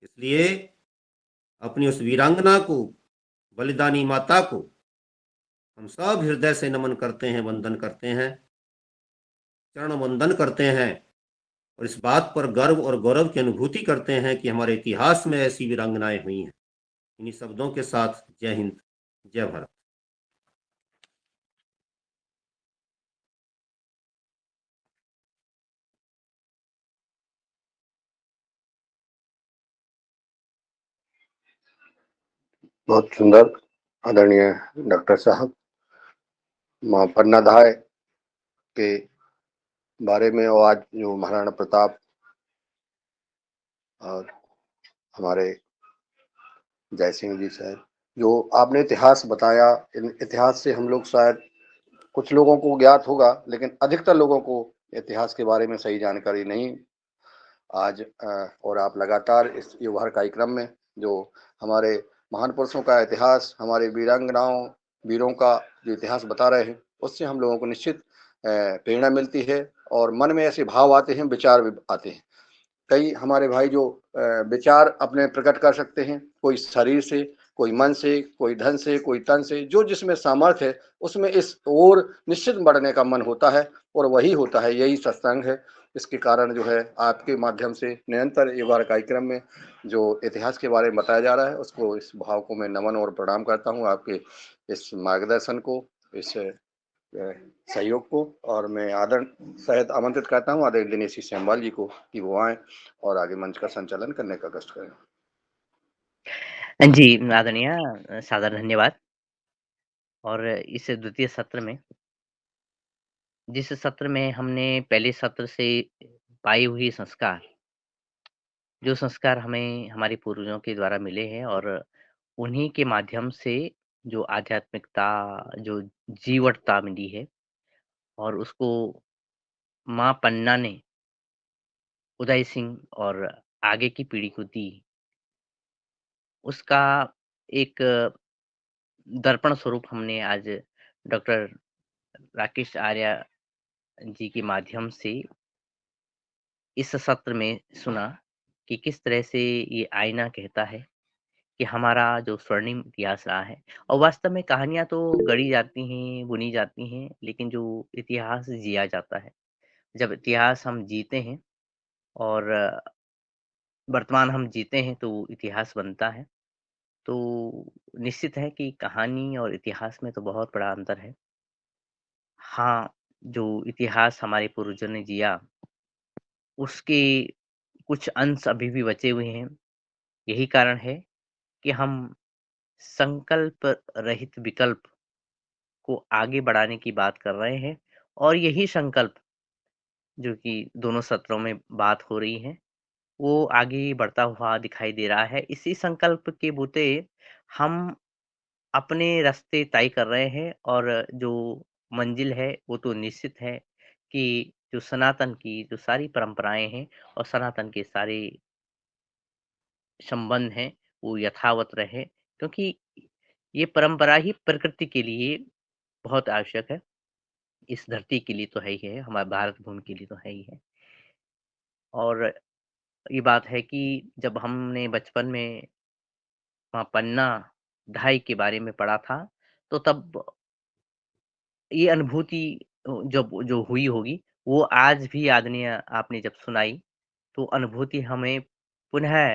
इसलिए अपनी उस वीरांगना को, बलिदानी माता को हम सब हृदय से नमन करते हैं, वंदन करते हैं, चरण वंदन करते हैं, और इस बात पर गर्व और गौरव की अनुभूति करते हैं कि हमारे इतिहास में ऐसी वीरांगनाएं हुई हैं। इन्हीं शब्दों के साथ जय हिंद, जय भारत। बहुत सुंदर आदरणीय डॉक्टर साहब मां पन्नाधाय के बारे में, और आज जो महाराणा प्रताप और हमारे जय सिंह जी साहब जो आपने इतिहास बताया, इन इतिहास से हम लोग शायद कुछ लोगों को ज्ञात होगा, लेकिन अधिकतर लोगों को इतिहास के बारे में सही जानकारी नहीं। आज और आप लगातार इस युवा कार्यक्रम में जो हमारे महान पुरुषों का इतिहास, हमारे वीरांगनाओं वीरों का जो इतिहास बता रहे हैं, उससे हम लोगों को निश्चित प्रेरणा मिलती है और मन में ऐसे भाव आते हैं, विचार भी आते हैं। कई हमारे भाई जो विचार अपने प्रकट कर सकते हैं, कोई शरीर से, कोई मन से, कोई धन से, कोई तन से, जो जिसमें सामर्थ्य है उसमें इस ओर निश्चित बढ़ने का मन होता है, और वही होता है, यही सत्संग है। इसके कारण जो है आपके माध्यम से निरंतर ये बार कार्यक्रम में जो इतिहास के बारे में बताया जा रहा है, उसको, इस भाव को मैं नमन और प्रणाम करता हूँ आपके इस मार्गदर्शन को, इस सहयोग को, और मैं आदर सहित आमंत्रित करता हूँ आदरणीय दिनेश श्यामवाल जी को कि वो आए और आगे मंच का संचालन करने का कष्ट करें। जी, आदरणीय सादर धन्यवाद। और इस द्वितीय सत्र में, जिस सत्र में हमने पहले सत्र से पाई हुई संस्कार, जो संस्कार हमें हमारे पूर्वजों के द्वारा मिले हैं, और उन्हीं के माध्यम से जो आध्यात्मिकता, जो जीवटता मिली है, और उसको माँ पन्ना ने उदय सिंह और आगे की पीढ़ी को दी, उसका एक दर्पण स्वरूप हमने आज डॉक्टर राकेश आर्या जी के माध्यम से इस सत्र में सुना कि किस तरह से ये आईना कहता है कि हमारा जो स्वर्णिम इतिहास रहा है। और वास्तव में कहानियाँ तो गढ़ी जाती हैं, बुनी जाती हैं, लेकिन जो इतिहास जिया जाता है, जब इतिहास हम जीते हैं और वर्तमान हम जीते हैं, तो इतिहास बनता है। तो निश्चित है कि कहानी और इतिहास में तो बहुत बड़ा अंतर है। हाँ, जो इतिहास हमारे पूर्वजों ने जिया, उसके कुछ अंश अभी भी बचे हुए हैं। यही कारण है कि हम संकल्प रहित विकल्प को आगे बढ़ाने की बात कर रहे हैं, और यही संकल्प, जो कि दोनों सत्रों में बात हो रही है, वो आगे बढ़ता हुआ दिखाई दे रहा है। इसी संकल्प के बूते हम अपने रास्ते तय कर रहे हैं, और जो मंजिल है वो तो निश्चित है कि जो सनातन की जो सारी परंपराएं हैं और सनातन के सारे संबंध हैं, वो यथावत रहे, क्योंकि ये परंपरा ही प्रकृति के लिए बहुत आवश्यक है। इस धरती के लिए तो है ही है, हमारे भारत भूमि के लिए तो है ही है। और ये बात है कि जब हमने बचपन में वहाँ पन्ना ढाई के बारे में पढ़ा था, तो तब ये अनुभूति जब जो हुई होगी, वो आज भी आदरणीय आपने जब सुनाई, तो अनुभूति हमें पुनः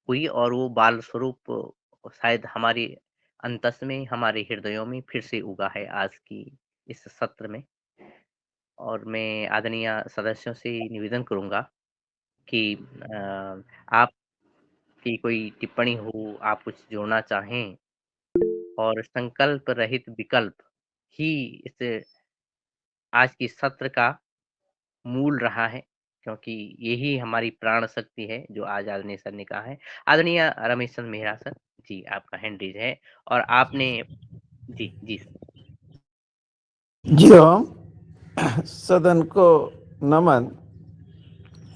हुई और वो बाल स्वरूप शायद हमारे अंतस में, हमारे हृदयों में फिर से उगा है आज की इस सत्र में। और मैं आदरणीय सदस्यों से निवेदन करूँगा कि आपकी कोई टिप्पणी हो, आप कुछ जोड़ना चाहें और संकल्प रहित विकल्प ही इस आज की सत्र का मूल रहा है, क्योंकि यही हमारी प्राण शक्ति है, जो आज आदरणीय सर ने कहा है। आदरणीय रमेश चंद्र मेहरा सर, जी आपका हैंड रेज़ है और आपने जी, जी सर। जी ओम, सदन को नमन।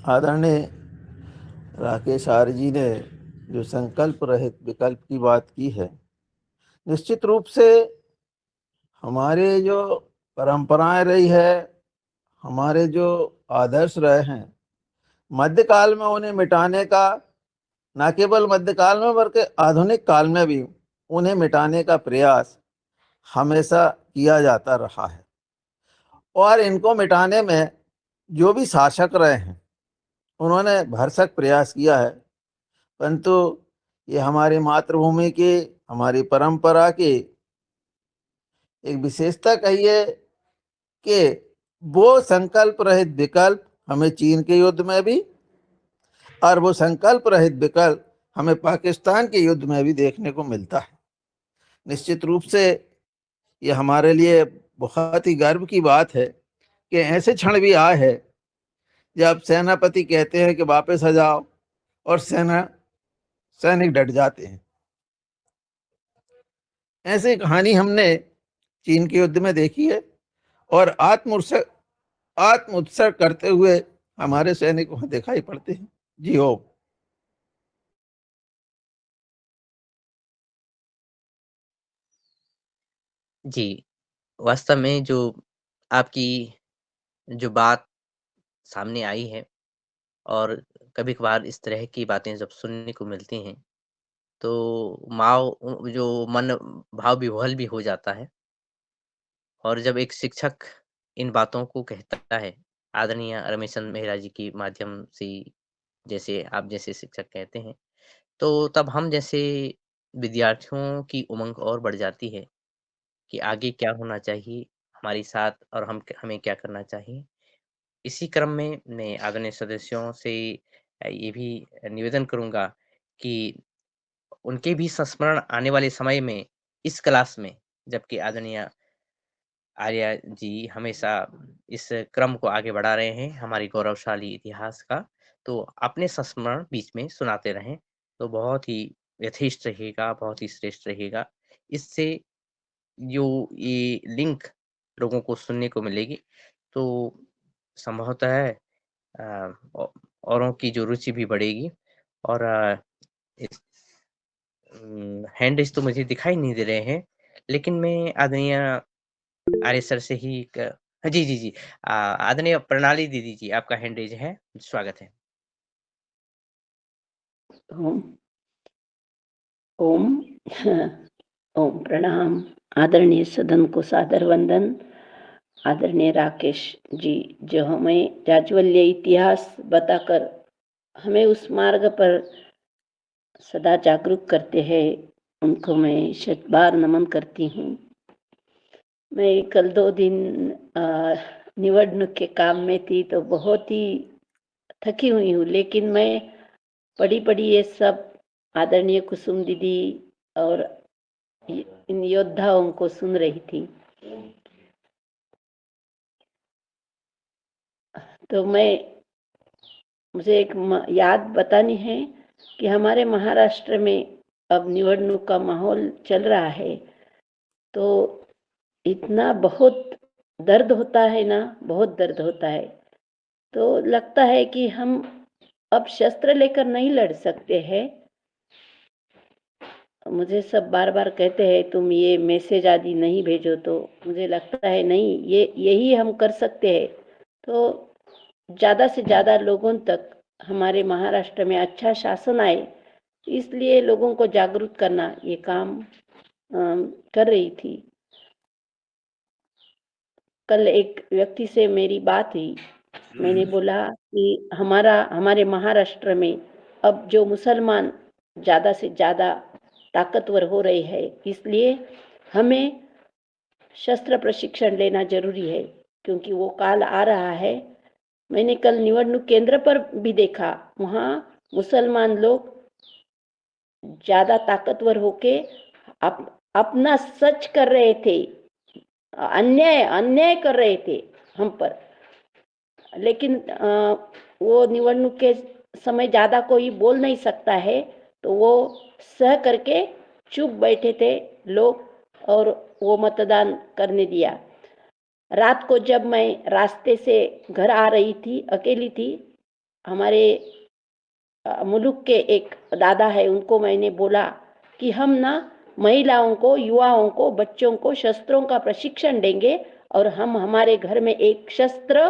आदरणीय राकेश आर्य जी ने जो संकल्प रहित विकल्प की बात की है, निश्चित रूप से हमारे जो परंपराएं रही है, हमारे जो आदर्श रहे हैं, मध्यकाल में उन्हें मिटाने का, न केवल मध्यकाल में बल्कि आधुनिक काल में भी उन्हें मिटाने का प्रयास हमेशा किया जाता रहा है। और इनको मिटाने में जो भी शासक रहे हैं, उन्होंने भरसक प्रयास किया है, परंतु ये हमारी मातृभूमि की, हमारी परंपरा की एक विशेषता कहिए कि वो संकल्प रहित विकल्प हमें चीन के युद्ध में भी और वो संकल्प रहित विकल्प हमें पाकिस्तान के युद्ध में भी देखने को मिलता है। निश्चित रूप से ये हमारे लिए बहुत ही गर्व की बात है कि ऐसे क्षण भी आए हैं जब सेनापति कहते हैं कि वापस आ जाओ और सैनिक डट जाते हैं। ऐसी कहानी हमने चीन के युद्ध में देखी है और आत्मोत्सर्ग करते हुए हमारे सैनिक वहां दिखाई पड़ते हैं। जी ओम। जी, वास्तव में जो आपकी जो बात सामने आई है और कभी-कभार इस तरह की बातें जब सुनने को मिलती हैं, तो जो मन भाव विह्वल भी हो जाता है। और जब एक शिक्षक इन बातों को कहता है, आदरणीय रमेशन मेहरा जी के माध्यम से जैसे आप जैसे शिक्षक कहते हैं, तो तब हम जैसे विद्यार्थियों की उमंग और बढ़ जाती है कि आगे क्या होना चाहिए हमारे साथ और हमें क्या करना चाहिए। इसी क्रम में मैं आदरणीय सदस्यों से ये भी निवेदन करूँगा कि उनके भी संस्मरण आने वाले समय में इस क्लास में, जबकि आदरणीय आर्या जी हमेशा इस क्रम को आगे बढ़ा रहे हैं, हमारी गौरवशाली इतिहास का, तो अपने संस्मरण बीच में सुनाते रहें, तो बहुत ही यथेष्ट रहेगा, बहुत ही श्रेष्ठ रहेगा। इससे जो ये लिंक लोगों को सुनने को मिलेगी, तो संभवतः औ औरों की जो रुचि भी बढ़ेगी और इस हैंड रेज़ तो मुझे दिखाई नहीं दे रहे हैं, लेकिन मैं आदरणीय आर्य सर से ही एक हाँ, जी, जी, जी। आदरणीय प्रणाली दीदी जी, आपका हैंड रेज़ है, स्वागत है। ओम ओम ओम प्रणाम। आदरणीय सदन को सादर वंदन। आदरणीय राकेश जी, जो हमें जाज्वल्य इतिहास बताकर हमें उस मार्ग पर सदा जागरूक करते हैं, उनको मैं शत बार नमन करती हूँ। मैं कल 2 दिन निवडणूक के काम में थी, तो बहुत ही थकी हुई हूँ, लेकिन मैं पढ़ी ये सब आदरणीय कुसुम दीदी और इन योद्धाओं को सुन रही थी। तो मुझे एक याद बतानी है कि हमारे महाराष्ट्र में अब निवडणूक का माहौल चल रहा है, तो इतना बहुत दर्द होता है ना, बहुत दर्द होता है। तो लगता है कि हम अब शस्त्र लेकर नहीं लड़ सकते हैं। मुझे सब बार-बार कहते हैं तुम ये मैसेज आदि नहीं भेजो, तो मुझे लगता है नहीं, यही हम कर सकते हैं। तो ज़्यादा से ज़्यादा लोगों तक हमारे महाराष्ट्र में अच्छा शासन आए, इसलिए लोगों को जागरूक करना ये काम कर रही थी। कल एक व्यक्ति से मेरी बात हुई, मैंने बोला कि हमारे महाराष्ट्र में अब जो मुसलमान ज़्यादा से ज़्यादा ताकतवर हो रहे हैं, इसलिए हमें शस्त्र प्रशिक्षण लेना जरूरी है, क्योंकि वो काल आ रहा है। मैंने कल निवडणूक केंद्र पर भी देखा, वहाँ मुसलमान लोग ज़्यादा ताकतवर होके अपना सच कर रहे थे, अन्याय अन्याय कर रहे थे हम पर। लेकिन वो निवडणूक के समय ज़्यादा कोई बोल नहीं सकता है, तो वो सह करके चुप बैठे थे लोग और वो मतदान करने दिया। रात को जब मैं रास्ते से घर आ रही थी, अकेली थी, हमारे मुल्क के एक दादा है, उनको मैंने बोला कि हम ना महिलाओं को, युवाओं को, बच्चों को शस्त्रों का प्रशिक्षण देंगे और हम हमारे घर में एक शस्त्र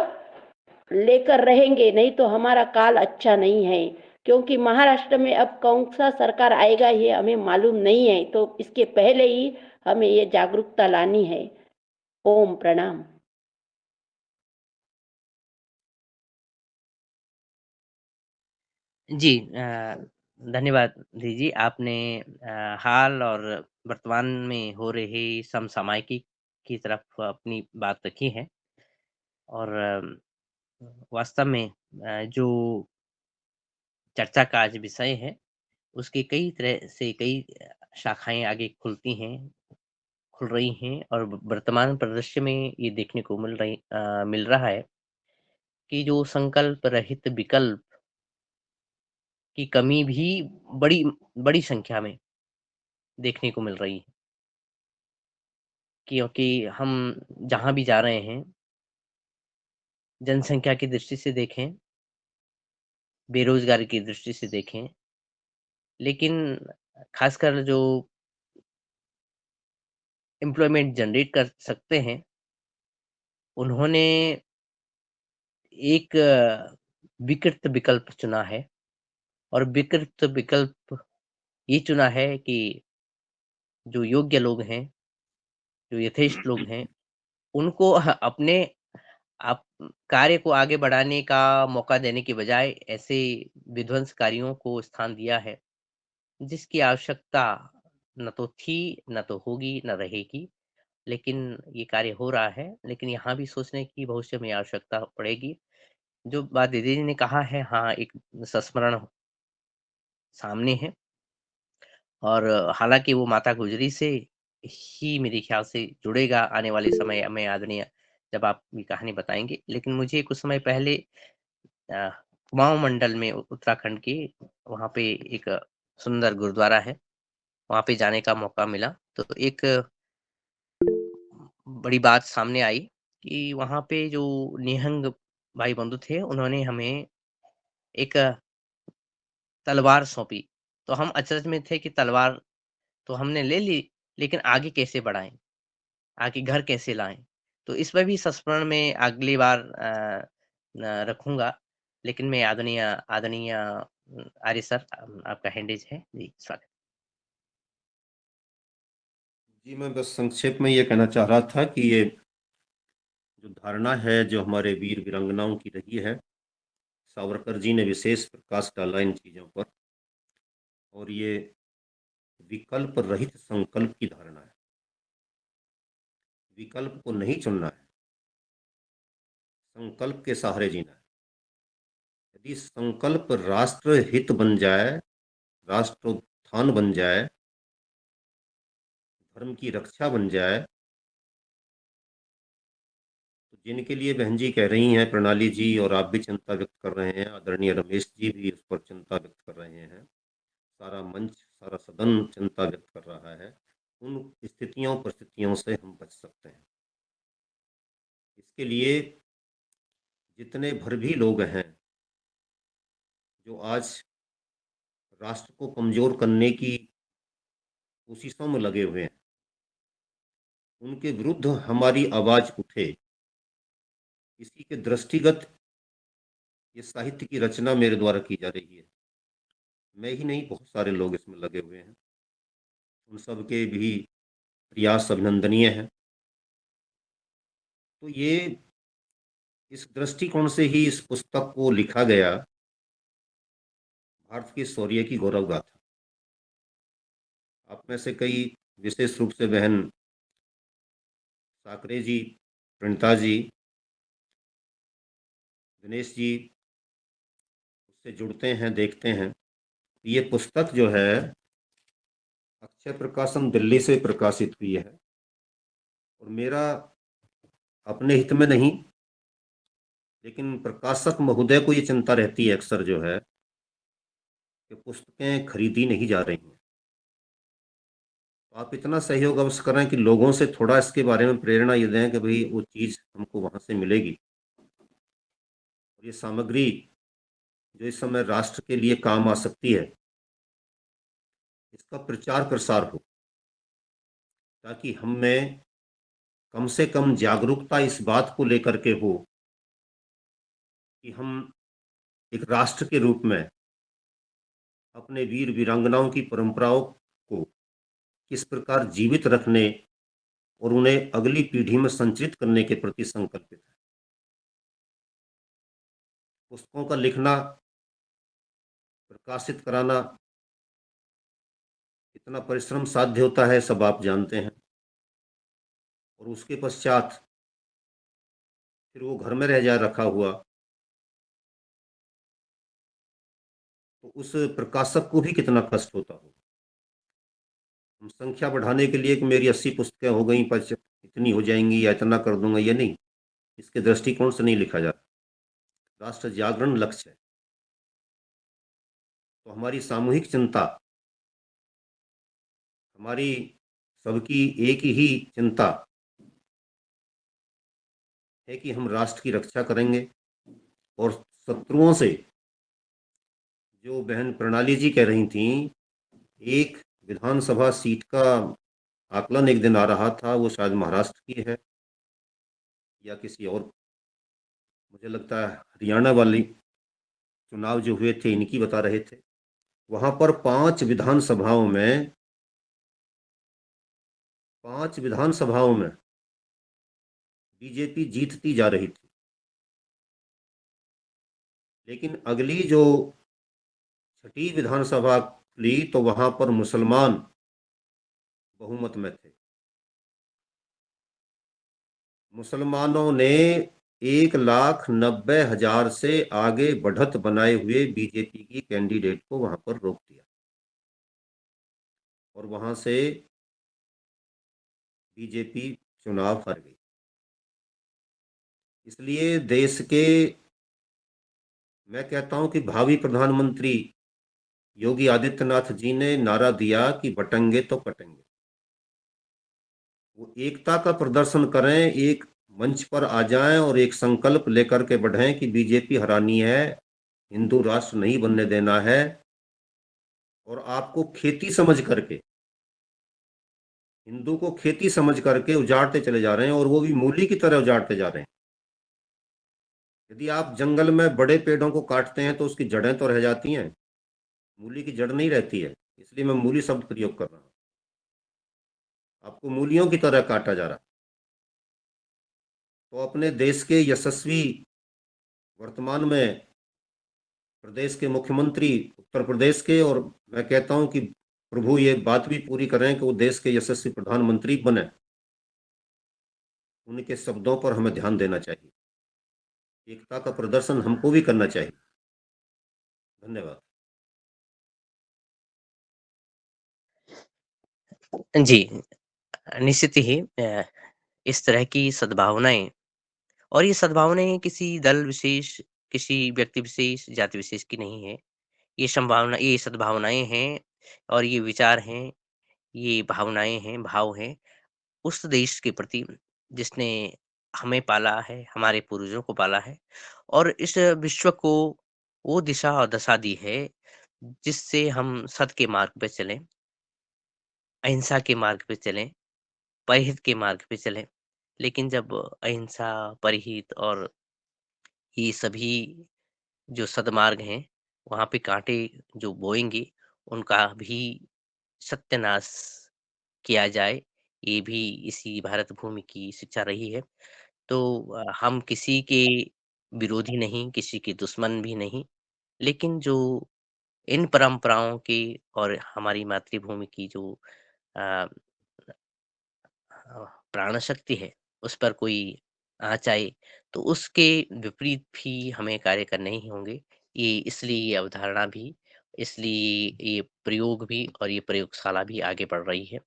लेकर रहेंगे, नहीं तो हमारा काल अच्छा नहीं है। क्योंकि महाराष्ट्र में अब कौन सा सरकार आएगा ये हमें मालूम नहीं है, तो इसके पहले ही हमें ये जागरूकता लानी है। ओम प्रणाम। जी धन्यवाद दीदी। आपने हाल और वर्तमान में हो रही समसामयिकी की तरफ अपनी बात रखी है और वास्तव में जो चर्चा का आज विषय है, उसकी कई तरह से कई शाखाएँ आगे खुल रही हैं और वर्तमान परिदृश्य में ये देखने को मिल रहा है कि जो संकल्प रहित विकल्प की कमी भी बड़ी बड़ी संख्या में देखने को मिल रही है। क्योंकि हम जहाँ भी जा रहे हैं, जनसंख्या की दृष्टि से देखें, बेरोज़गारी की दृष्टि से देखें, लेकिन ख़ासकर जो एम्प्लॉयमेंट जनरेट कर सकते हैं, उन्होंने एक विकृत विकल्प चुना है और विकृत विकल्प ये चुना है कि जो योग्य लोग हैं, जो यथेष्ट लोग हैं, उनको अपने आप कार्य को आगे बढ़ाने का मौका देने के बजाय ऐसे विध्वंसकारियों को स्थान दिया है, जिसकी आवश्यकता न तो थी, न तो होगी, न रहेगी। लेकिन ये कार्य हो रहा है, लेकिन यहाँ भी सोचने की भविष्य में आवश्यकता पड़ेगी। जो बात दीदी जी ने कहा है, हाँ, एक संस्मरण सामने है और हालाँकि वो माता गुजरी से ही मेरे ख़्याल से जुड़ेगा आने वाले समय में आदरणीय जब आप ये कहानी बताएँगे। लेकिन मुझे कुछ समय पहले अ, कुमाऊँ मंडल में उत्तराखंड के वहाँ पे एक सुंदर गुरुद्वारा है, वहाँ पे जाने का मौका मिला। तो एक बड़ी बात सामने आई कि वहाँ पे जो निहंग भाई बंधु थे, उन्होंने हमें एक तलवार सौंपी। तो हम अचरज में थे कि तलवार तो हमने ले ली, लेकिन आगे कैसे बढ़ाएँ? आगे घर कैसे लाएँ? तो इस पर भी संस्मरण में अगली बार न रखूँगा। लेकिन मैं आदरणीय आदरणीय आर्य सर आपका हैंडेज है। जी, स्वागत। जी, मैं बस संक्षेप में ये कहना चाह रहा था कि ये जो धारणा है, जो हमारे वीर वीरांगनाओं की रही है, सावरकर जी ने विशेष प्रकाश डाला इन चीज़ों पर और ये विकल्प रहित संकल्प की धारणा है। विकल्प को नहीं चुनना है, संकल्प के सहारे जीना है। यदि संकल्प राष्ट्र हित बन जाए, राष्ट्रोत्थान बन जाए, धर्म की रक्षा बन जाए, तो जिनके लिए बहन जी कह रही हैं, प्रणाली जी और आप भी चिंता व्यक्त कर रहे हैं, आदरणीय रमेश जी भी उस पर चिंता व्यक्त कर रहे हैं, सारा मंच, सारा सदन चिंता व्यक्त कर रहा है, उन स्थितियों परिस्थितियों से हम बच सकते हैं। इसके लिए जितने भर भी लोग हैं जो आज राष्ट्र को कमजोर करने की कोशिशों में लगे हुए हैं, उनके विरुद्ध हमारी आवाज उठे, इसी के दृष्टिगत ये साहित्य की रचना मेरे द्वारा की जा रही है। मैं ही नहीं, बहुत सारे लोग इसमें लगे हुए हैं। उन सब के भी प्रयास अभिनंदनीय हैं। तो ये इस दृष्टिकोण से ही इस पुस्तक को लिखा गया, भारत के शौर्य की गौरव गाथा। आप में से कई, विशेष रूप से बहन साकरे जी, प्रणिता जी, दिनेश जी, उससे जुड़ते हैं, देखते हैं। ये पुस्तक जो है अक्षय प्रकाशन दिल्ली से प्रकाशित हुई है, और मेरा अपने हित में नहीं, लेकिन प्रकाशक महोदय को ये चिंता रहती है अक्सर जो है कि पुस्तकें खरीदी नहीं जा रही हैं। तो आप इतना सहयोग अवश्य करें कि लोगों से थोड़ा इसके बारे में प्रेरणा ये दें कि भाई वो चीज़ हमको वहाँ से मिलेगी, और ये सामग्री जो इस समय राष्ट्र के लिए काम आ सकती है, इसका प्रचार प्रसार हो, ताकि हम में कम से कम जागरूकता इस बात को लेकर के हो कि हम एक राष्ट्र के रूप में अपने वीर वीरांगनाओं की परंपराओं को किस प्रकार जीवित रखने और उन्हें अगली पीढ़ी में संचरित करने के प्रति संकल्पित है। पुस्तकों का लिखना, प्रकाशित कराना कितना परिश्रम साध्य होता है, सब आप जानते हैं। और उसके पश्चात फिर वो घर में रह जाए रखा हुआ, तो उस प्रकाशक को भी कितना कष्ट होता हो। हम संख्या बढ़ाने के लिए कि मेरी 80 पुस्तकें हो गई, पर इतनी हो जाएंगी या इतना कर दूंगा, ये नहीं, इसके दृष्टिकोण से नहीं लिखा जाता। राष्ट्र जागरण लक्ष्य है। तो हमारी सामूहिक चिंता, हमारी सबकी एक ही चिंता है कि हम राष्ट्र की रक्षा करेंगे, और शत्रुओं से, जो बहन प्रणाली जी कह रही थी, एक विधानसभा सीट का आकलन एक दिन आ रहा था, वो शायद महाराष्ट्र की है या किसी और, मुझे लगता है हरियाणा वाली चुनाव जो हुए थे इनकी बता रहे थे। वहां पर 5 विधानसभाओं में बीजेपी जीतती जा रही थी, लेकिन अगली जो 6ठी विधानसभा ली तो वहां पर मुसलमान बहुमत में थे। मुसलमानों ने 1,90,000 से आगे बढ़त बनाए हुए बीजेपी की कैंडिडेट को वहां पर रोक दिया, और वहां से बीजेपी चुनाव हार गई। इसलिए देश के, मैं कहता हूं कि भावी प्रधानमंत्री योगी आदित्यनाथ जी ने नारा दिया कि बटेंगे तो कटेंगे। वो एकता का प्रदर्शन करें, एक मंच पर आ जाएं और एक संकल्प लेकर के बढ़ें कि बीजेपी हरानी है, हिंदू राष्ट्र नहीं बनने देना है। और आपको खेती समझ करके, हिंदू को खेती समझ करके उजाड़ते चले जा रहे हैं, और वो भी मूली की तरह उजाड़ते जा रहे हैं। यदि आप जंगल में बड़े पेड़ों को काटते हैं तो उसकी जड़ें तो रह जाती हैं, मूली की जड़ नहीं रहती है। इसलिए मैं मूली शब्द प्रयोग कर रहा हूं। आपको मूलियों की तरह काटा जा रहा है। तो अपने देश के यशस्वी, वर्तमान में प्रदेश के मुख्यमंत्री उत्तर प्रदेश के, और मैं कहता हूं कि प्रभु ये बात भी पूरी करें कि वो देश के यशस्वी प्रधानमंत्री बने, उनके शब्दों पर हमें ध्यान देना चाहिए। एकता का प्रदर्शन हमको भी करना चाहिए। धन्यवाद। जी, निश्चित ही इस तरह की सद्भावनाएँ, और ये सद्भावनाएँ किसी दल विशेष, किसी व्यक्ति विशेष, जाति विशेष की नहीं है। ये सद्भावनाएँ हैं, और ये विचार हैं, ये भावनाएँ हैं, भाव हैं उस देश के प्रति जिसने हमें पाला है, हमारे पूर्वजों को पाला है, और इस विश्व को वो दिशा और दशा दी है जिससे हम सत्य के मार्ग पे चलें, अहिंसा के मार्ग पे चलें, परहित के मार्ग पे चलें। लेकिन जब अहिंसा, परहित और ये सभी जो सदमार्ग हैं, वहाँ पे कांटे जो बोएंगे, उनका भी सत्यानाश किया जाए, ये भी इसी भारत भूमि की शिक्षा रही है। तो हम किसी के विरोधी नहीं, किसी के दुश्मन भी नहीं, लेकिन जो इन परंपराओं की और हमारी मातृभूमि की जो अ प्राण शक्ति है, उस पर कोई आँच आए, तो उसके विपरीत भी हमें कार्य करने ही होंगे। ये इसलिए ये अवधारणा भी, इसलिए ये प्रयोग भी और ये प्रयोगशाला भी आगे बढ़ रही है।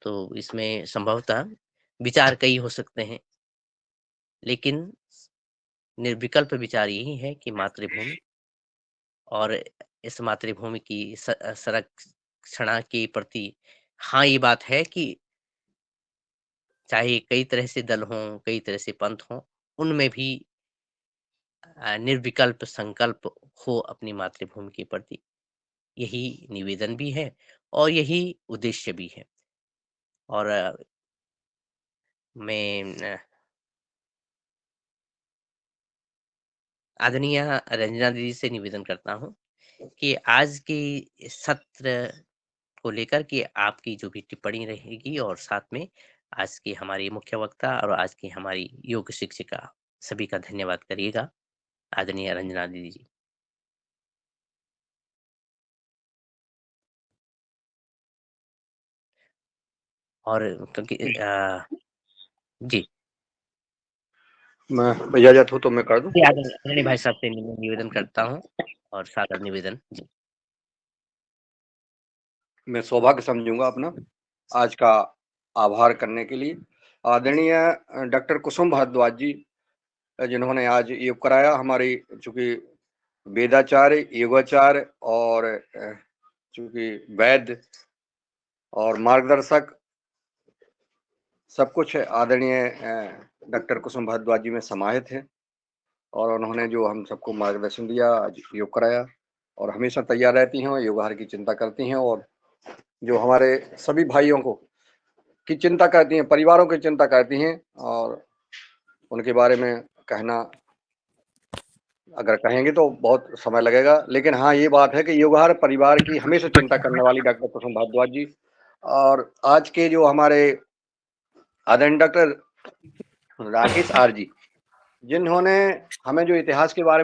तो इसमें संभवतः विचार कई हो सकते हैं, लेकिन निर्विकल्प विचार यही है कि मातृभूमि और इस मातृभूमि की संरक्षणा के प्रति हाँ, ये बात है कि चाहे कई तरह से दल हों, कई तरह से पंथ हों, उनमें भी निर्विकल्प संकल्प हो अपनी मातृभूमि के प्रति, यही निवेदन भी है और यही उद्देश्य भी है। और मैं आदरणीय रंजना दीदी से निवेदन करता हूँ कि आज के सत्र को लेकर के आपकी जो भी टिप्पणी रहेगी और साथ में आज की हमारी मुख्य वक्ता और आज की हमारी योग शिक्षिका सभी का धन्यवाद करिएगा, आदरणीय रंजना दीदी जी। और क्योंकि जी, मैं इजाजत हो तो मैं कर दूं। जी आदरणीय भाई साहब से निवेदन करता हूँ और सादर निवेदन जी। मैं सौभाग्य समझूंगा अपना आज का आभार करने के लिए आदरणीय डॉक्टर कुसुम भारद्वाज जी, जिन्होंने आज योग कराया। हमारी चूंकि वेदाचार्य, योगाचार्य और चूंकि वैद्य और मार्गदर्शक सब कुछ आदरणीय डॉक्टर कुसुम भारद्वाज जी में समाहित है, और उन्होंने जो हम सबको मार्गदर्शन दिया, आज योग कराया, और हमेशा तैयार रहती हैं, योगाहार की चिंता करती हैं, और जो हमारे सभी भाइयों को की चिंता करती हैं, परिवारों की चिंता करती हैं। और उनके बारे में कहना, अगर कहेंगे तो बहुत समय लगेगा, लेकिन हाँ, ये बात है कि योगाहार परिवार की हमेशा चिंता करने वाली डॉक्टर कुसुम भारद्वाज जी, और आज के जो हमारे आदरणीय डॉक्टर राकेश आर जी, जिन्होंने हमें जो इतिहास के बारे में